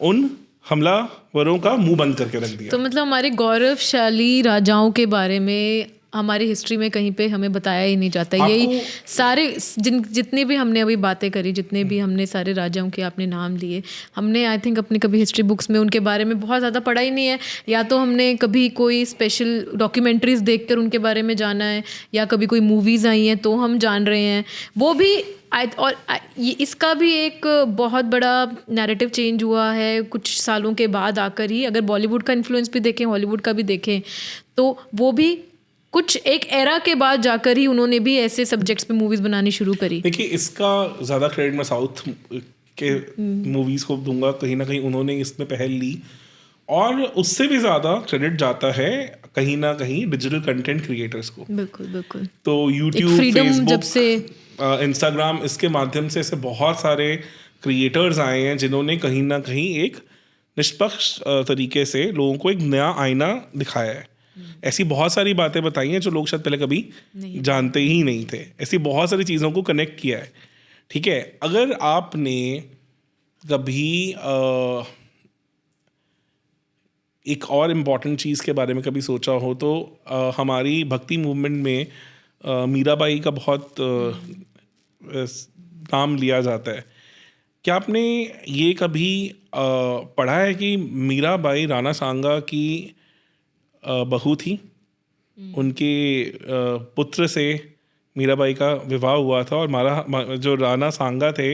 उन हमलावरों का मुंह बंद करके रख दिया। तो मतलब हमारे गौरवशाली राजाओं के बारे में हमारी हिस्ट्री में कहीं पे हमें बताया ही नहीं जाता। यही सारे जितने भी हमने अभी बातें करी, जितने भी हमने सारे राजाओं के आपने नाम लिए, हमने आई थिंक अपनी कभी हिस्ट्री बुक्स में उनके बारे में बहुत ज़्यादा पढ़ा ही नहीं है। या तो हमने कभी कोई स्पेशल डॉक्यूमेंट्रीज देखकर उनके बारे में जाना है, या कभी कोई मूवीज़ आई हैं तो हम जान रहे हैं, वो भी और ये इसका भी एक बहुत बड़ा नैरेटिव चेंज हुआ है कुछ सालों के बाद आकर ही। अगर बॉलीवुड का इन्फ्लुएंस भी देखें, हॉलीवुड का भी देखें, तो वो भी कुछ एक एरा के बाद जाकर ही उन्होंने भी ऐसे सब्जेक्ट्स पे मूवीज बनानी शुरू करी। देखिए, इसका ज़्यादा क्रेडिट मैं साउथ के मूवीज़ को दूंगा। कहीं ना कहीं उन्होंने इसमें पहल ली, और उससे भी ज़्यादा क्रेडिट जाता है कहीं ना कहीं डिजिटल कंटेंट क्रिएटर्स को। बिल्कुल बिल्कुल। तो यूट्यूब, फेसबुक, जब से इंस्टाग्राम, इसके माध्यम से ऐसे बहुत सारे क्रिएटर्स आए हैं जिन्होंने कहीं ना कहीं एक निष्पक्ष तरीके से लोगों को एक नया आईना दिखाया है। ऐसी बहुत सारी बातें बताई हैं जो लोग शायद पहले कभी जानते ही नहीं थे। ऐसी बहुत सारी चीज़ों को कनेक्ट किया है। ठीक है, अगर आपने कभी एक और इम्पॉर्टेंट चीज़ के बारे में कभी सोचा हो, तो हमारी भक्ति मूवमेंट में मीराबाई का बहुत नाम लिया जाता है। क्या आपने ये कभी पढ़ा है कि मीराबाई राणा सांगा की बहू थी? उनके पुत्र से मीराबाई का विवाह हुआ था, और जो राणा सांगा थे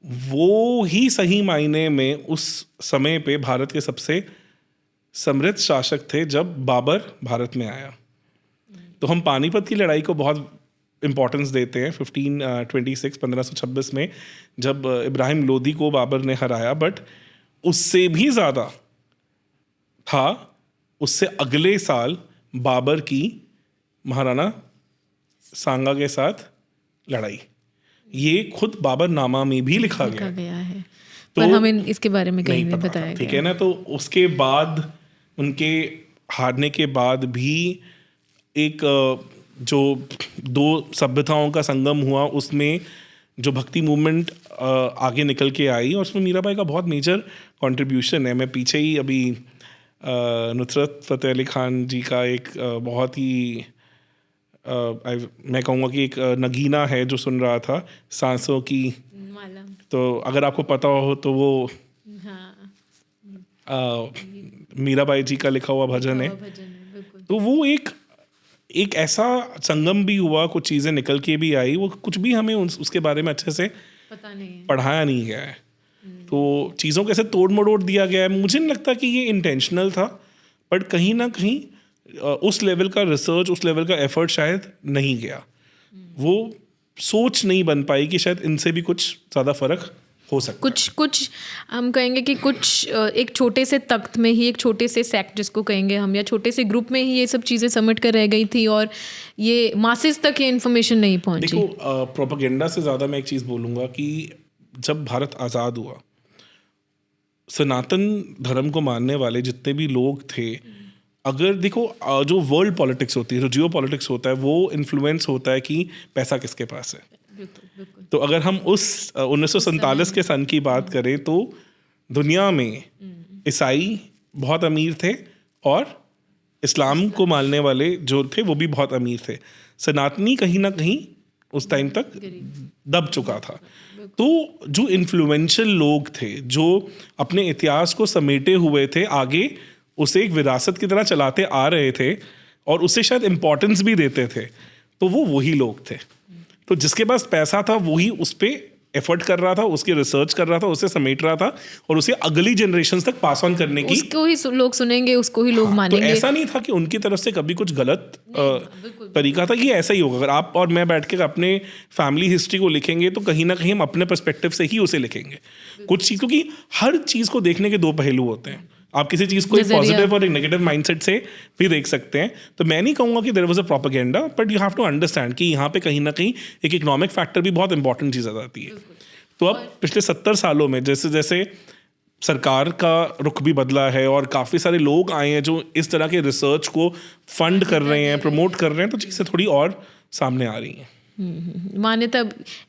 वो ही सही मायने में उस समय पे भारत के सबसे समृद्ध शासक थे जब बाबर भारत में आया। तो हम पानीपत की लड़ाई को बहुत इम्पोर्टेंस देते हैं 1526 में जब इब्राहिम लोदी को बाबर ने हराया, बट उससे भी ज़्यादा था उससे अगले साल बाबर की महाराणा सांगा के साथ लड़ाई। ये खुद बाबरनामा में भी लिखा गया है, तो पर हमें इसके बारे में कहीं नहीं बताया, ठीक है ना। तो उसके बाद उनके हारने के बाद भी एक जो दो सभ्यताओं का संगम हुआ, उसमें जो भक्ति मूवमेंट आगे निकल के आई, और उसमें मीराबाई का बहुत मेजर कंट्रीब्यूशन है। मैं पीछे ही अभी नुसरत फ़तेह अली खान जी का एक बहुत ही मैं कहूँगा कि एक नगीना है जो सुन रहा था, सांसों की माला। तो अगर आपको पता हो तो वो मीराबाई जी का लिखा हुआ भजन है। तो वो एक ऐसा संगम भी हुआ, कुछ चीज़ें निकल के भी आई, वो कुछ भी हमें उसके बारे में अच्छे से पता नहीं है, पढ़ाया नहीं गया है। तो चीज़ों को ऐसे तोड़ मरोड़ दिया गया है। मुझे नहीं लगता कि ये इंटेंशनल था, बट कहीं ना कहीं उस लेवल का रिसर्च, उस लेवल का एफर्ट शायद नहीं गया। वो सोच नहीं बन पाई कि शायद इनसे भी कुछ ज़्यादा फर्क हो सकता है। कुछ हम कहेंगे कि कुछ एक छोटे से तख्त में ही, एक छोटे से सेक्ट जिसको कहेंगे हम, या छोटे से ग्रुप में ही ये सब चीज़ें समेट कर रह गई थी, और ये मासेस तक ये इन्फॉर्मेशन नहीं पहुंची। देखो, प्रोपेगेंडा से ज़्यादा मैं एक चीज़ बोलूँगा कि जब भारत आज़ाद हुआ, सनातन धर्म को मानने वाले जितने भी लोग थे, अगर देखो जो वर्ल्ड पॉलिटिक्स होती है, जो जियो पॉलिटिक्स होता है, वो इन्फ्लुएंस होता है कि पैसा किसके पास है। तो अगर हम उस 1947 के सन की बात करें तो दुनिया में ईसाई बहुत अमीर थे और इस्लाम को मानने वाले जो थे वो भी बहुत अमीर थे। सनातनी कहीं ना कहीं उस टाइम तक दब चुका था। तो जो इन्फ्लुएंशियल लोग थे, जो अपने इतिहास को समेटे हुए थे, आगे उसे एक विरासत की तरह चलाते आ रहे थे और उसे शायद इम्पोर्टेंस भी देते थे, तो वो वही लोग थे। तो जिसके पास पैसा था वही उस पर एफर्ट कर रहा था, उसकी रिसर्च कर रहा था, उसे समेट रहा था और उसे अगली जनरेशन तक पास ऑन करने की, उसको ही लोग सुनेंगे, उसको ही लोग मानेंगे। तो ऐसा नहीं था कि उनकी तरफ से कभी कुछ गलत तरीका था। ये ऐसा ही होगा। अगर आप और मैं बैठ के अपने फैमिली हिस्ट्री को लिखेंगे तो कहीं ना कहीं हम अपने पर्सपेक्टिव से ही उसे लिखेंगे कुछ चीज़, क्योंकि हर चीज़ को देखने के दो पहलू होते हैं। आप किसी चीज़ को एक पॉजिटिव और एक नेगेटिव माइंडसेट से भी देख सकते हैं। तो मैं नहीं कहूँगा कि there was a propaganda, but you have to understand कि यहाँ पे कहीं ना कहीं एक इकोनॉमिक फैक्टर भी बहुत इंपॉर्टेंट चीज़ आ जाती है। तो अब पिछले 70 सालों में जैसे जैसे सरकार का रुख भी बदला है और काफ़ी सारे लोग आए हैं जो इस तरह के रिसर्च को फंड कर रहे हैं, प्रमोट कर रहे हैं, तो चीज़ें थोड़ी और सामने आ रही हैं। मान्यता,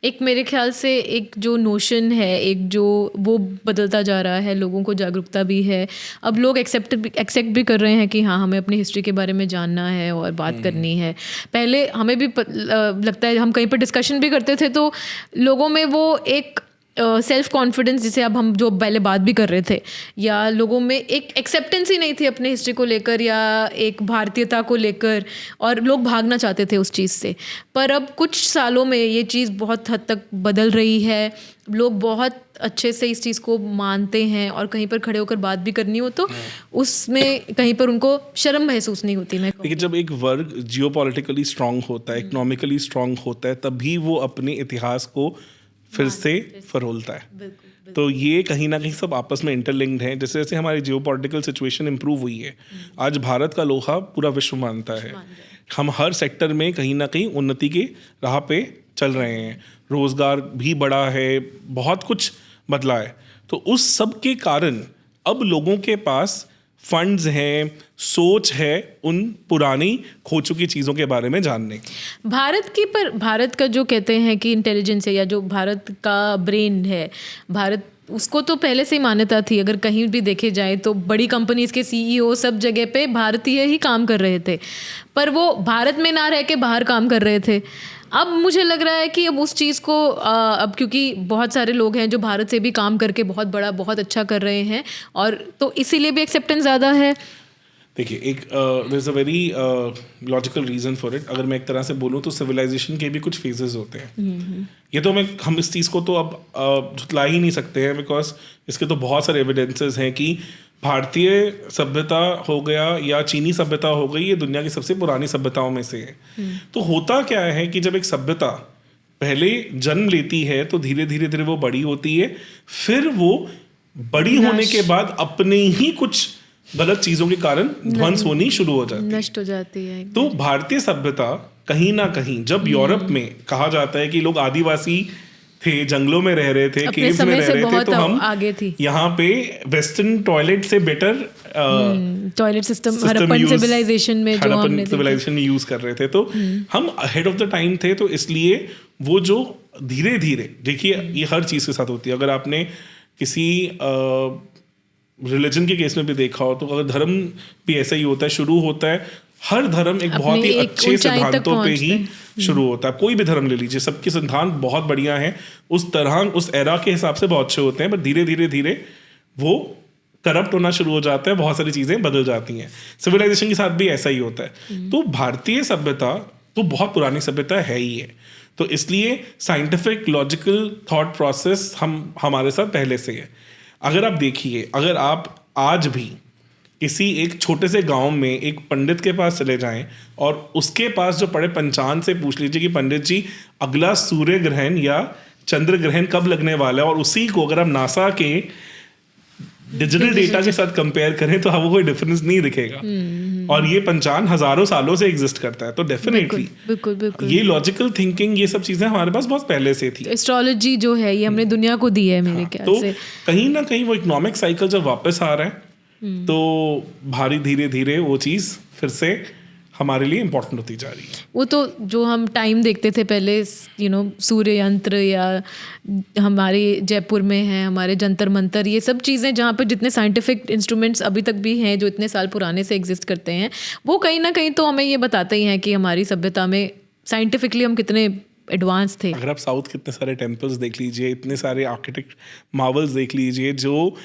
एक मेरे ख्याल से एक जो नोशन है, एक जो वो बदलता जा रहा है, लोगों को जागरूकता भी है। अब लोग एक्सेप्ट भी कर रहे हैं कि हाँ, हमें अपनी हिस्ट्री के बारे में जानना है और बात करनी है। पहले हमें भी लगता है, हम कहीं पर डिस्कशन भी करते थे तो लोगों में वो एक सेल्फ कॉन्फिडेंस, जिसे अब हम जो पहले बात भी कर रहे थे, या लोगों में एक एक्सेप्टेंस ही नहीं थी अपने हिस्ट्री को लेकर या एक भारतीयता को लेकर, और लोग भागना चाहते थे उस चीज़ से। पर अब कुछ सालों में ये चीज़ बहुत हद तक बदल रही है। लोग बहुत अच्छे से इस चीज़ को मानते हैं और कहीं पर खड़े होकर बात भी करनी हो तो उसमें कहीं पर उनको शर्म महसूस नहीं होती। मैं देखिए, जब एक वर्ग जियोपॉलिटिकली स्ट्रांग होता है, इकोनॉमिकली स्ट्रांग होता है, तभी वो अपने इतिहास को फिर से फरोलता है। तो ये कहीं ना कहीं सब आपस में इंटरलिंक्ड हैं। जैसे जैसे हमारी जियोपॉलिटिकल सिचुएशन इम्प्रूव हुई है, आज भारत का लोहा पूरा विश्व मानता है। हम हर सेक्टर में कहीं ना कहीं उन्नति के राह पे चल रहे हैं, रोज़गार भी बढ़ा है, बहुत कुछ बदला है। तो उस सब के कारण अब लोगों के पास फंड्स हैं, सोच है उन पुरानी खो चुकी चीज़ों के बारे में जानने की। भारत का जो कहते हैं कि इंटेलिजेंस है, या जो भारत का ब्रेन है, भारत उसको तो पहले से ही मान्यता थी। अगर कहीं भी देखे जाए तो बड़ी कंपनीज के CEO सब जगह पे भारतीय ही काम कर रहे थे, पर वो भारत में ना रह के बाहर काम कर रहे थे। अब मुझे लग रहा है कि अब उस चीज़ को अब क्योंकि बहुत सारे लोग हैं जो भारत से भी काम करके बहुत अच्छा कर रहे हैं, और तो इसीलिए भी एक्सेप्टेंस ज़्यादा है। देखिए एक there is a very logical reason for it. अगर मैं एक तरह से बोलूँ तो सिविलाइजेशन के भी कुछ फेजेस होते हैं. ये तो हम इस चीज़ को तो अब झुतला ही नहीं सकते हैं, बिकॉज इसके तो बहुत सारे एविडेंसेस हैं कि भारतीय सभ्यता हो गया या चीनी सभ्यता हो गई, ये दुनिया की सबसे पुरानी सभ्यताओं में से है. तो होता क्या है कि जब एक सभ्यता पहले जन्म लेती है तो धीरे धीरे धीरे वो बड़ी होती है, फिर वो बड़ी होने के बाद अपने ही कुछ गलत चीजों के कारण ध्वंस होनी शुरू हो जाती है, नष्ट हो जाती है. तो भारतीय सभ्यता कहीं ना कहीं, जब यूरोप में कहा जाता है कि लोग आदिवासी थे, जंगलों में रह रहे थे, केव्स में रह रहे थे, तो हम आगे थी. यहाँ पे वेस्टर्न टॉयलेट से better toilet system Harappan civilization में जो हमने सिविलाइजेशन में यूज कर रहे थे, तो हम अहेड ऑफ द टाइम थे. तो इसलिए वो जो धीरे धीरे, देखिए ये हर चीज के साथ होती है. अगर आपने किसी रिलीजन के केस में भी देखा हो तो अगर धर्म भी ऐसा ही होता है, शुरू होता है हर धर्म एक बहुत ही अच्छे सिद्धांतों पे ही शुरू होता है. कोई भी धर्म ले लीजिए, सबके सिद्धांत बहुत बढ़िया हैं, उस तरह उस एरा के हिसाब से बहुत अच्छे होते हैं, बट धीरे धीरे धीरे वो करप्ट होना शुरू हो जाता है, बहुत सारी चीज़ें बदल जाती हैं. सिविलाइजेशन के साथ भी ऐसा ही होता है. तो भारतीय सभ्यता तो बहुत पुरानी सभ्यता है ही है, तो इसलिए साइंटिफिक लॉजिकल थॉट प्रोसेस हमारे साथ पहले से है. अगर आप देखिए, अगर आप आज भी किसी एक छोटे से गांव में एक पंडित के पास चले जाएं और उसके पास जो पड़े पंचांग से पूछ लीजिए कि पंडित जी अगला सूर्य ग्रहण या चंद्र ग्रहण कब लगने वाला है, और उसी को अगर आप नासा के डिजिटल डेटा के साथ कंपेयर करें तो आपको कोई डिफरेंस नहीं दिखेगा. और ये पंचांग हजारों सालों से एग्जिस्ट करता है. तो डेफिनेटली बिल्कुल ये लॉजिकल थिंकिंग, ये सब चीजें हमारे पास बहुत पहले से थी. एस्ट्रोलॉजी जो है ये हमने दुनिया को दी है मेरे ख्याल से. तो कहीं ना कहीं वो इकोनॉमिक साइकिल जब वापस आ रहा है तो भारी धीरे धीरे वो चीज़ फिर से हमारे लिए इम्पोर्टेंट होती जा रही है. वो तो जो हम टाइम देखते थे पहले, सूर्य यंत्र, या हमारे जयपुर में है हमारे जंतर मंतर, ये सब चीज़ें जहाँ पर जितने साइंटिफिक इंस्ट्रूमेंट्स अभी तक भी हैं जो इतने साल पुराने से एग्जिस्ट करते हैं, वो कहीं ना कहीं तो हमें ये बताते ही हैं कि हमारी सभ्यता में साइंटिफिकली हम कितने एडवांस थे. अगर आप साउथ के इतने सारे टेम्पल्स देख लीजिए, इतने सारे आर्किटेक्ट मार्वल्स देख लीजिए, जो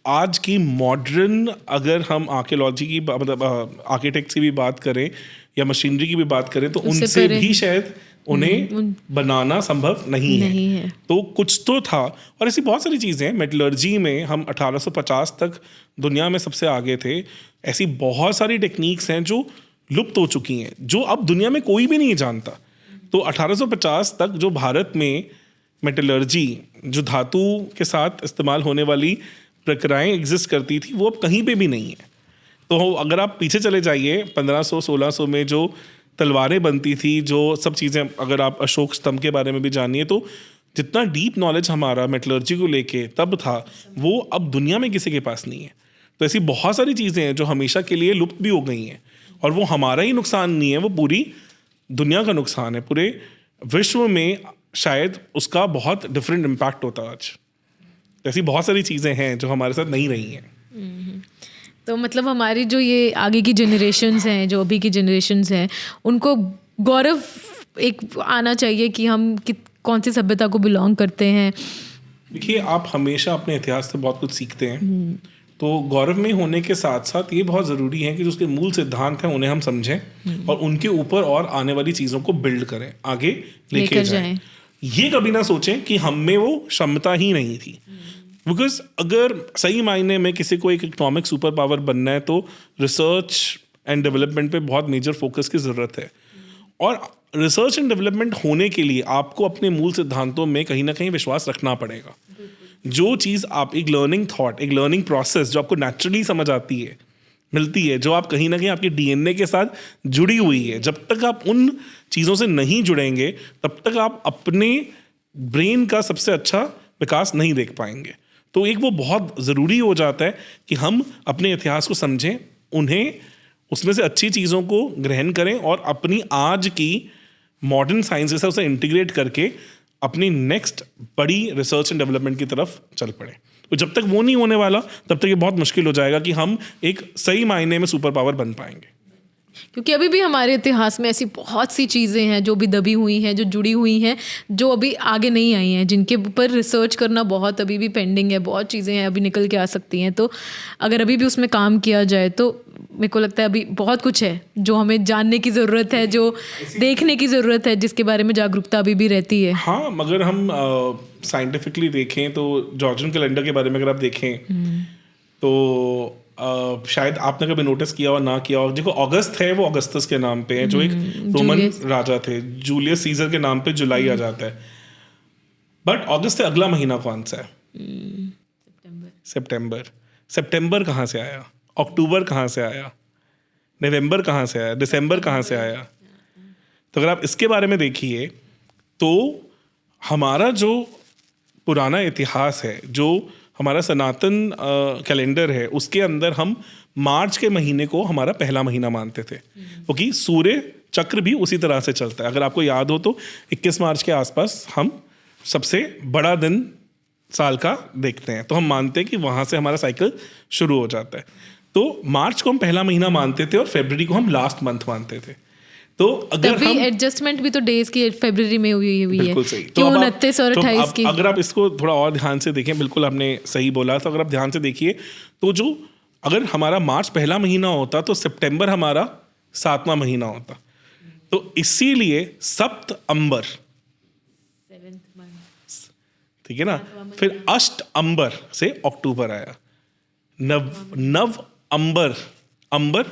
आज की मॉडर्न, अगर हम आर्कियोलॉजी की मतलब आर्किटेक्ट की भी बात करें या मशीनरी की भी बात करें, तो उनसे भी शायद उन्हें बनाना संभव नहीं है. तो कुछ तो था. और ऐसी बहुत सारी चीज़ें हैं. मेटलर्जी में हम 1850 तक दुनिया में सबसे आगे थे. ऐसी बहुत सारी टेक्निक्स हैं जो लुप्त हो चुकी हैं, जो अब दुनिया में कोई भी नहीं जानता. तो 1850 तक जो भारत में मेटलर्जी, जो धातु के साथ इस्तेमाल होने वाली प्रक्रियाएं एग्जिस्ट करती थी, वो अब कहीं पे भी नहीं है. तो अगर आप पीछे चले जाइए 1500-1600 में जो तलवारें बनती थी, जो सब चीज़ें, अगर आप अशोक स्तंभ के बारे में भी जानिए, तो जितना डीप नॉलेज हमारा मेटलर्जी को लेके तब था, वो अब दुनिया में किसी के पास नहीं है. तो ऐसी बहुत सारी चीज़ें हैं जो हमेशा के लिए लुप्त भी हो गई हैं, और वो हमारा ही नुकसान नहीं है, वो पूरी दुनिया का नुकसान है. पूरे विश्व में शायद उसका बहुत डिफरेंट इम्पैक्ट होता आज. ऐसी बहुत सारी चीज़ें हैं जो हमारे साथ नहीं रही हैं. तो मतलब हमारी जो ये आगे की जनरेशन्स हैं, जो अभी की जनरेशन्स हैं, उनको गौरव एक आना चाहिए कि हम कौन सी सभ्यता को बिलोंग करते हैं. देखिए, आप हमेशा अपने इतिहास से बहुत कुछ सीखते हैं. तो गौरव में होने के साथ साथ ये बहुत ज़रूरी है कि जो उसके मूल सिद्धांत हैं उन्हें हम समझें और उनके ऊपर और आने वाली चीज़ों को बिल्ड करें, आगे लेके जाएं. ये कभी ना सोचें कि हम में वो क्षमता ही नहीं थी. बिकॉज अगर सही मायने में किसी को एक इकोनॉमिक सुपर पावर बनना है तो रिसर्च एंड डेवलपमेंट पे बहुत मेजर फोकस की ज़रूरत है. और रिसर्च एंड डेवलपमेंट होने के लिए आपको अपने मूल सिद्धांतों में कहीं ना कहीं विश्वास रखना पड़ेगा. जो चीज़ आप एक लर्निंग थॉट, एक लर्निंग प्रोसेस जो आपको नेचुरली समझ आती है, मिलती है, जो आप कहीं ना कहीं आपके डीएनए के साथ जुड़ी हुई है, जब तक आप उन चीज़ों से नहीं जुड़ेंगे तब तक आप अपने ब्रेन का सबसे अच्छा विकास नहीं देख पाएंगे. तो एक वो बहुत ज़रूरी हो जाता है कि हम अपने इतिहास को समझें, उन्हें उसमें से अच्छी चीज़ों को ग्रहण करें और अपनी आज की मॉडर्न साइंस के साथ उसे इंटीग्रेट करके अपनी नेक्स्ट बड़ी रिसर्च एंड डेवलपमेंट की तरफ चल पड़े. तो जब तक वो नहीं होने वाला तब तक ये बहुत मुश्किल हो जाएगा कि हम एक सही मायने में सुपर पावर बन पाएंगे. क्योंकि अभी भी हमारे इतिहास में ऐसी बहुत सी चीज़ें हैं जो भी दबी हुई हैं, जो जुड़ी हुई हैं, जो अभी आगे नहीं आई हैं, जिनके ऊपर रिसर्च करना बहुत अभी भी पेंडिंग है. बहुत चीज़ें हैं अभी निकल के आ सकती हैं. तो अगर अभी भी उसमें काम किया जाए तो मेरे को लगता है अभी बहुत कुछ है जो हमें जानने की ज़रूरत है, जो देखने की ज़रूरत है, जिसके बारे में जागरूकता अभी भी रहती है। हाँ, मगर हम साइंटिफिकली देखें तो जॉर्जियन कैलेंडर के बारे में अगर आप देखें तो शायद आपने कभी नोटिस किया और ना किया, और देखो अगस्त है वो अगस्तस के नाम पे है, जो एक रोमन राजा थे, जूलियस सीजर के नाम पे जुलाई आ जाता है। बट अगस्त से अगला महीना कौन सा है? सितंबर। सितंबर कहाँ से आया? अक्टूबर कहाँ से आया? नवंबर कहाँ से आया? दिसंबर कहाँ से आया? तो अगर आप इसके बारे में देखिए तो हमारा जो पुराना इतिहास है, जो हमारा सनातन कैलेंडर है, उसके अंदर हम मार्च के महीने को हमारा पहला महीना मानते थे, क्योंकि सूर्य चक्र भी उसी तरह से चलता है। अगर आपको याद हो तो 21 मार्च के आसपास हम सबसे बड़ा दिन साल का देखते हैं, तो हम मानते हैं कि वहाँ से हमारा साइकिल शुरू हो जाता है। तो मार्च को हम पहला महीना मानते थे और फरवरी को हम लास्ट मंथ मानते थे। तो अगर तभी हम एडजस्टमेंट भी तो डेज की फरवरी में हुई है, बिल्कुल सही, कि 29 और 28 की। अगर आप इसको थोड़ा और ध्यान से देखें, बिल्कुल आपने सही बोला, तो अगर आप ध्यान से देखिए तो जो अगर हमारा मार्च पहला महीना होता तो सितंबर हमारा 7वां महीना होता। तो इसीलिए सप्त अंबर, ठीक है ना, फिर अष्ट अंबर से अक्टूबर आया, नव अंबर, अंबर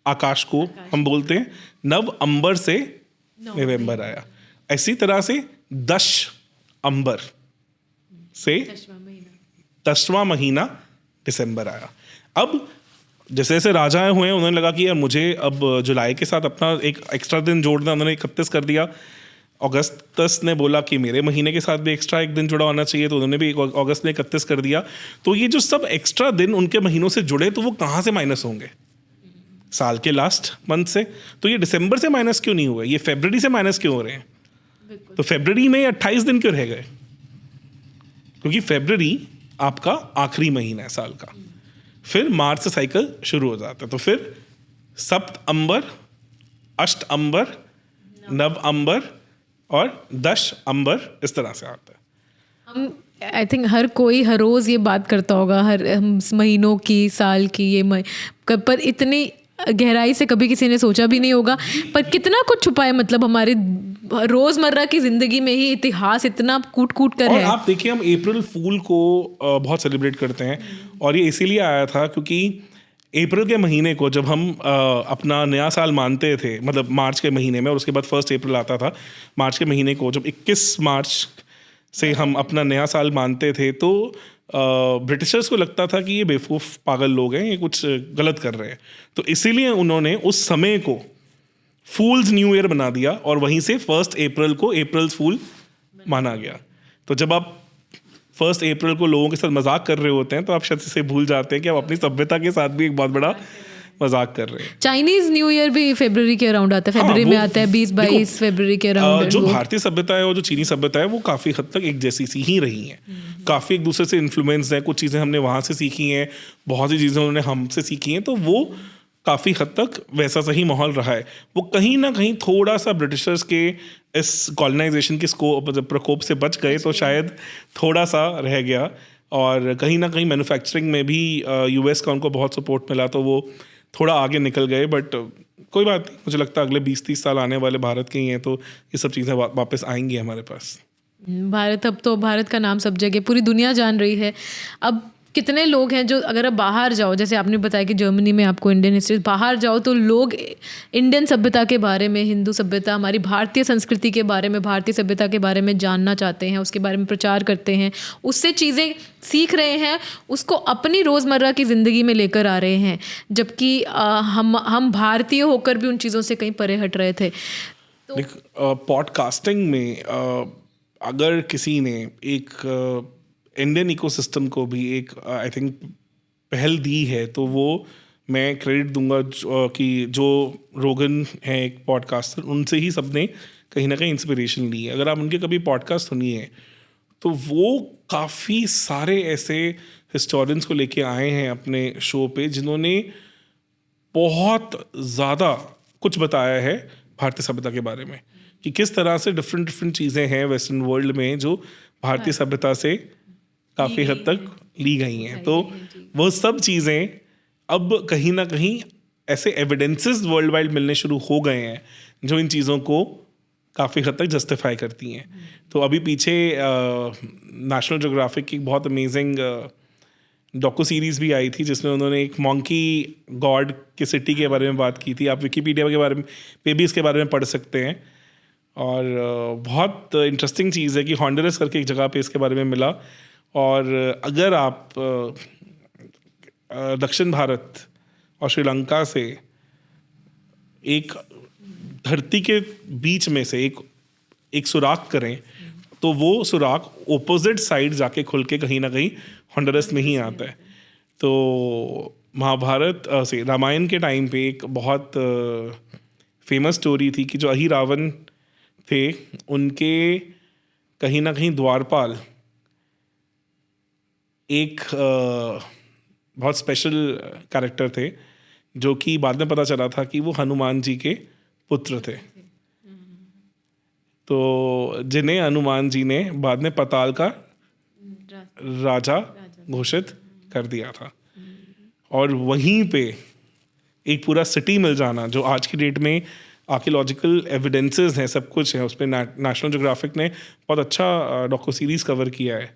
आकाश को हम बोलते हैं, नव अंबर से नवंबर आया। इसी तरह से 10 अंबर से 10वां महीना दिसंबर आया। अब जैसे जैसे राजाएं हुए हैं, उन्होंने लगा कि यार मुझे अब जुलाई के साथ अपना एक एक्स्ट्रा दिन जोड़ना, उन्होंने 31 कर दिया। अगस्तस ने बोला कि मेरे महीने के साथ भी एक्स्ट्रा एक दिन जुड़ा होना चाहिए, तो उन्होंने भी अगस्त में 31 कर दिया। तो ये जो सब एक्स्ट्रा दिन उनके महीनों से जुड़े, तो वो कहाँ से माइनस होंगे? साल के लास्ट मंथ से। तो ये दिसंबर से माइनस क्यों नहीं हुए? ये फरवरी से माइनस क्यों हो रहे हैं? तो फरवरी में 28 दिन क्यों रह गए? क्योंकि फरवरी आपका आखिरी महीना है साल का, फिर मार्च से साइकिल शुरू हो जाता है। तो फिर सप्त अंबर, अष्ट अंबर, नव अंबर और 10 अंबर, इस तरह से आता है। हम आई थिंक हर कोई हर रोज़ ये बात करता होगा, हर महीनों की, साल की, ये पर इतनी गहराई से कभी किसी ने सोचा भी नहीं होगा। पर कितना कुछ छुपा है, मतलब हमारे रोज़मर्रा की ज़िंदगी में ही इतिहास इतना कूट कूट कर है। आप देखिए, हम अप्रैल फूल को बहुत सेलिब्रेट करते हैं, और ये इसीलिए आया था क्योंकि अप्रैल के महीने को जब हम अपना नया साल मानते थे, मतलब मार्च के महीने में, और उसके बाद 1 अप्रैल आता था, मार्च के महीने को जब 21 मार्च से हम अपना नया साल मानते थे, तो ब्रिटिशर्स को लगता था कि ये बेवकूफ़ पागल लोग हैं, ये कुछ गलत कर रहे हैं। तो इसीलिए उन्होंने उस समय को फूल्स न्यू ईयर बना दिया, और वहीं से 1 अप्रैल को अप्रैल्स फूल माना गया। तो जब आप 1 अप्रैल को लोगों के साथ मजाक कर रहे होते हैं, तो आप शायद से भूल जाते हैं कि आप अपनी सभ्यता के साथ भी एक बहुत बड़ा मजाक कर रहे हैं। चाइनीज न्यू ईयर भी फरवरी के अराउंड आता है, फरवरी में आता है, 20-22 फरवरी के अराउंड। जो भारतीय सभ्यता है और जो चीनी सभ्यता है, वो काफ़ी हद तक एक जैसी सी ही रही हैं। काफ़ी एक दूसरे से इन्फ्लुएंस है, कुछ चीज़ें हमने वहाँ से सीखी हैं, बहुत सी चीज़ें उन्होंने हमसे सीखी हैं, तो वो काफ़ी हद तक वैसा सही माहौल रहा है। वो कहीं ना कहीं थोड़ा सा ब्रिटिशर्स के इस कॉलोनाइजेशन के प्रकोप से बच गए, तो शायद थोड़ा सा रह गया। और कहीं ना कहीं मैन्युफैक्चरिंग में भी यूएस का उनको बहुत सपोर्ट मिला, तो वो थोड़ा आगे निकल गए। बट कोई बात नहीं, मुझे लगता है अगले 20-30 साल आने वाले भारत के ही हैं, तो ये सब चीज़ें वापस आएंगी हमारे पास। भारत, अब तो भारत का नाम सब जगह पूरी दुनिया जान रही है। अब कितने लोग हैं जो, अगर आप बाहर जाओ, जैसे आपने बताया कि जर्मनी में आपको इंडियन हिस्ट्री, बाहर जाओ तो लोग इंडियन सभ्यता के बारे में, हिंदू सभ्यता, हमारी भारतीय संस्कृति के बारे में, भारतीय सभ्यता के बारे में जानना चाहते हैं, उसके बारे में प्रचार करते हैं, उससे चीज़ें सीख रहे हैं, उसको अपनी रोज़मर्रा की ज़िंदगी में लेकर आ रहे हैं। जबकि हम भारतीय होकर भी उन चीज़ों से कहीं परे हट रहे थे। तो पॉडकास्टिंग में अगर किसी ने एक इंडियन इकोसिस्टम को भी एक आई थिंक पहल दी है, तो वो मैं क्रेडिट दूंगा कि जो रोगन है एक पॉडकास्टर, उनसे ही सबने कहीं ना कहीं इंस्पिरेशन ली है। अगर आप उनके कभी पॉडकास्ट सुनिए, तो वो काफ़ी सारे ऐसे हिस्टोरियंस को लेके आए हैं अपने शो पे, जिन्होंने बहुत ज़्यादा कुछ बताया है भारतीय सभ्यता के बारे में, कि किस तरह से डिफरेंट चीज़ें हैं वेस्टर्न वर्ल्ड में जो भारतीय सभ्यता से काफ़ी हद तक ली गई हैं। तो वो सब चीज़ें अब कहीं ना कहीं ऐसे एविडेंसेस वर्ल्ड वाइड मिलने शुरू हो गए हैं जो इन चीज़ों को काफ़ी हद तक जस्टिफाई करती हैं. तो अभी पीछे नेशनल ज्योग्राफिक की बहुत अमेजिंग डॉक्यू सीरीज़ भी आई थी जिसमें उन्होंने एक मॉन्की गॉड की सिटी के बारे में बात की थी. आप विकीपीडिया के बारे में पे भी इसके बारे में पढ़ सकते हैं. और बहुत इंटरेस्टिंग चीज़ है कि हॉन्डुरस करके एक जगह पे इसके बारे में मिला. और अगर आप दक्षिण भारत और श्रीलंका से एक धरती के बीच में से एक सुराख करें तो वो सुराख ऑपोजिट साइड जाके खुल के कहीं ना कहीं हॉन्डुरस में ही आता है. तो महाभारत से रामायण के टाइम पे एक बहुत फेमस स्टोरी थी कि जो अहिरावण थे उनके कहीं ना कहीं द्वारपाल एक बहुत स्पेशल कैरेक्टर थे जो कि बाद में पता चला था कि वो हनुमान जी के पुत्र थे. तो जिन्हें हनुमान जी ने बाद में पाताल का राजा घोषित कर दिया था. और वहीं पे एक पूरा सिटी मिल जाना जो आज की डेट में आर्कियोलॉजिकल एविडेंसेस हैं, सब कुछ है उस पर. नेशनल ज्योग्राफिक ने बहुत अच्छा डॉक्यू सीरीज़ कवर किया है.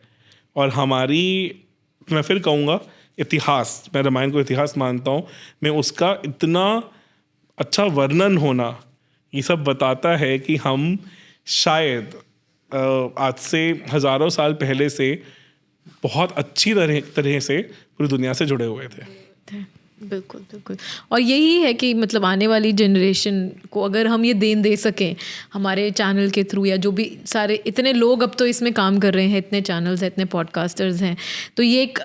और हमारी, मैं फिर कहूँगा, इतिहास, मैं रामायण को इतिहास मानता हूँ, मैं उसका इतना अच्छा वर्णन होना ये सब बताता है कि हम शायद आज से हज़ारों साल पहले से बहुत अच्छी तरह से पूरी दुनिया से जुड़े हुए थे. बिल्कुल बिल्कुल. और यही है कि मतलब आने वाली जनरेशन को अगर हम ये देन दे सकें हमारे चैनल के थ्रू, या जो भी सारे इतने लोग अब तो इसमें काम कर रहे हैं, इतने चैनल्स हैं, इतने पॉडकास्टर्स हैं, तो ये एक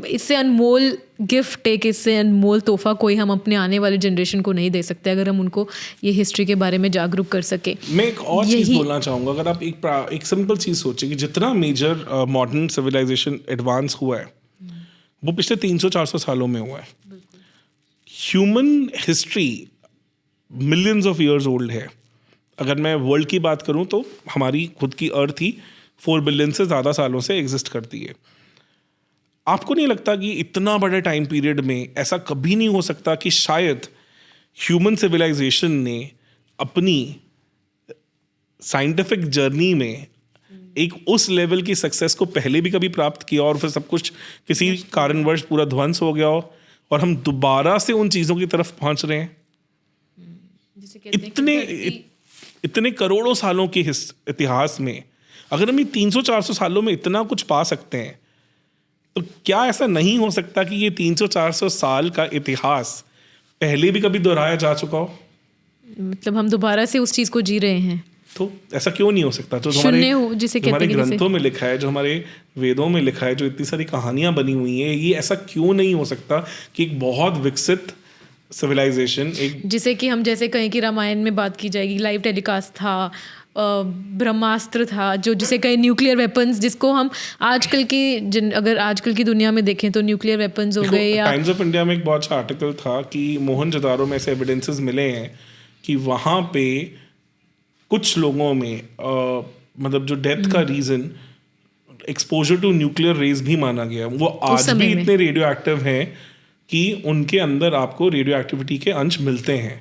इससे अनमोल गिफ्ट, एक इससे अनमोल तोहफा कोई हम अपने आने वाली जनरेशन को नहीं दे सकते अगर हम उनको ये हिस्ट्री के बारे में जागरूक कर सके. मैं एक और चीज़ बोलना चाहूँगा. अगर आप एक सिंपल चीज़ सोचें कि जितना मेजर मॉडर्न सिविलाइजेशन एडवांस हुआ है वो पिछले 300-400 सालों में हुआ है. Human history millions of years old है. अगर मैं वर्ल्ड की बात करूं तो हमारी खुद की अर्थ ही 4 बिलियन से ज़्यादा सालों से एग्जिस्ट करती है. आपको नहीं लगता कि इतना बड़े टाइम पीरियड में ऐसा कभी नहीं हो सकता कि शायद ह्यूमन सिविलाइजेशन ने अपनी साइंटिफिक जर्नी में एक उस लेवल की सक्सेस को पहले भी कभी प्राप्त किया और फिर सब कुछ किसी कारणवश पूरा ध्वंस हो गया हो और हम दोबारा से उन चीज़ों की तरफ पहुंच रहे हैं? इतने करोड़ों सालों के इतिहास में अगर हम 300-400 सालों में इतना कुछ पा सकते हैं तो क्या ऐसा नहीं हो सकता कि ये 300-400 साल का इतिहास पहले भी कभी दोहराया जा चुका हो? मतलब हम दोबारा से उस चीज़ को जी रहे हैं, तो ऐसा क्यों नहीं हो सकता? जो हमारे ग्रंथों में लिखा है, जो हमारे वेदों में लिखा है, जो इतनी सारी कहानियां बनी हुई हैं, ये ऐसा क्यों नहीं हो सकता कि एक बहुत विकसित सिविलाइजेशन, एक जिसे कि हम जैसे कहें कि रामायण में बात की जाएगी, लाइव टेलीकास्ट था, ब्रह्मास्त्र था, जो जिसे कहें न्यूक्लियर वेपन्स, जिसको हम अगर आजकल की दुनिया में देखें तो न्यूक्लियर वेपन्स हो गए. या टाइम्स ऑफ इंडिया में एक बहुत अच्छा आर्टिकल था कि मोहनजोदारो में ऐसे एविडेंसेस मिले हैं कि वहाँ पे कुछ लोगों में मतलब जो डेथ का reason exposure to nuclear rays भी माना गया. वो आज भी इतने रेडियो एक्टिव हैं कि उनके अंदर आपको रेडियो एक्टिविटी के अंश मिलते हैं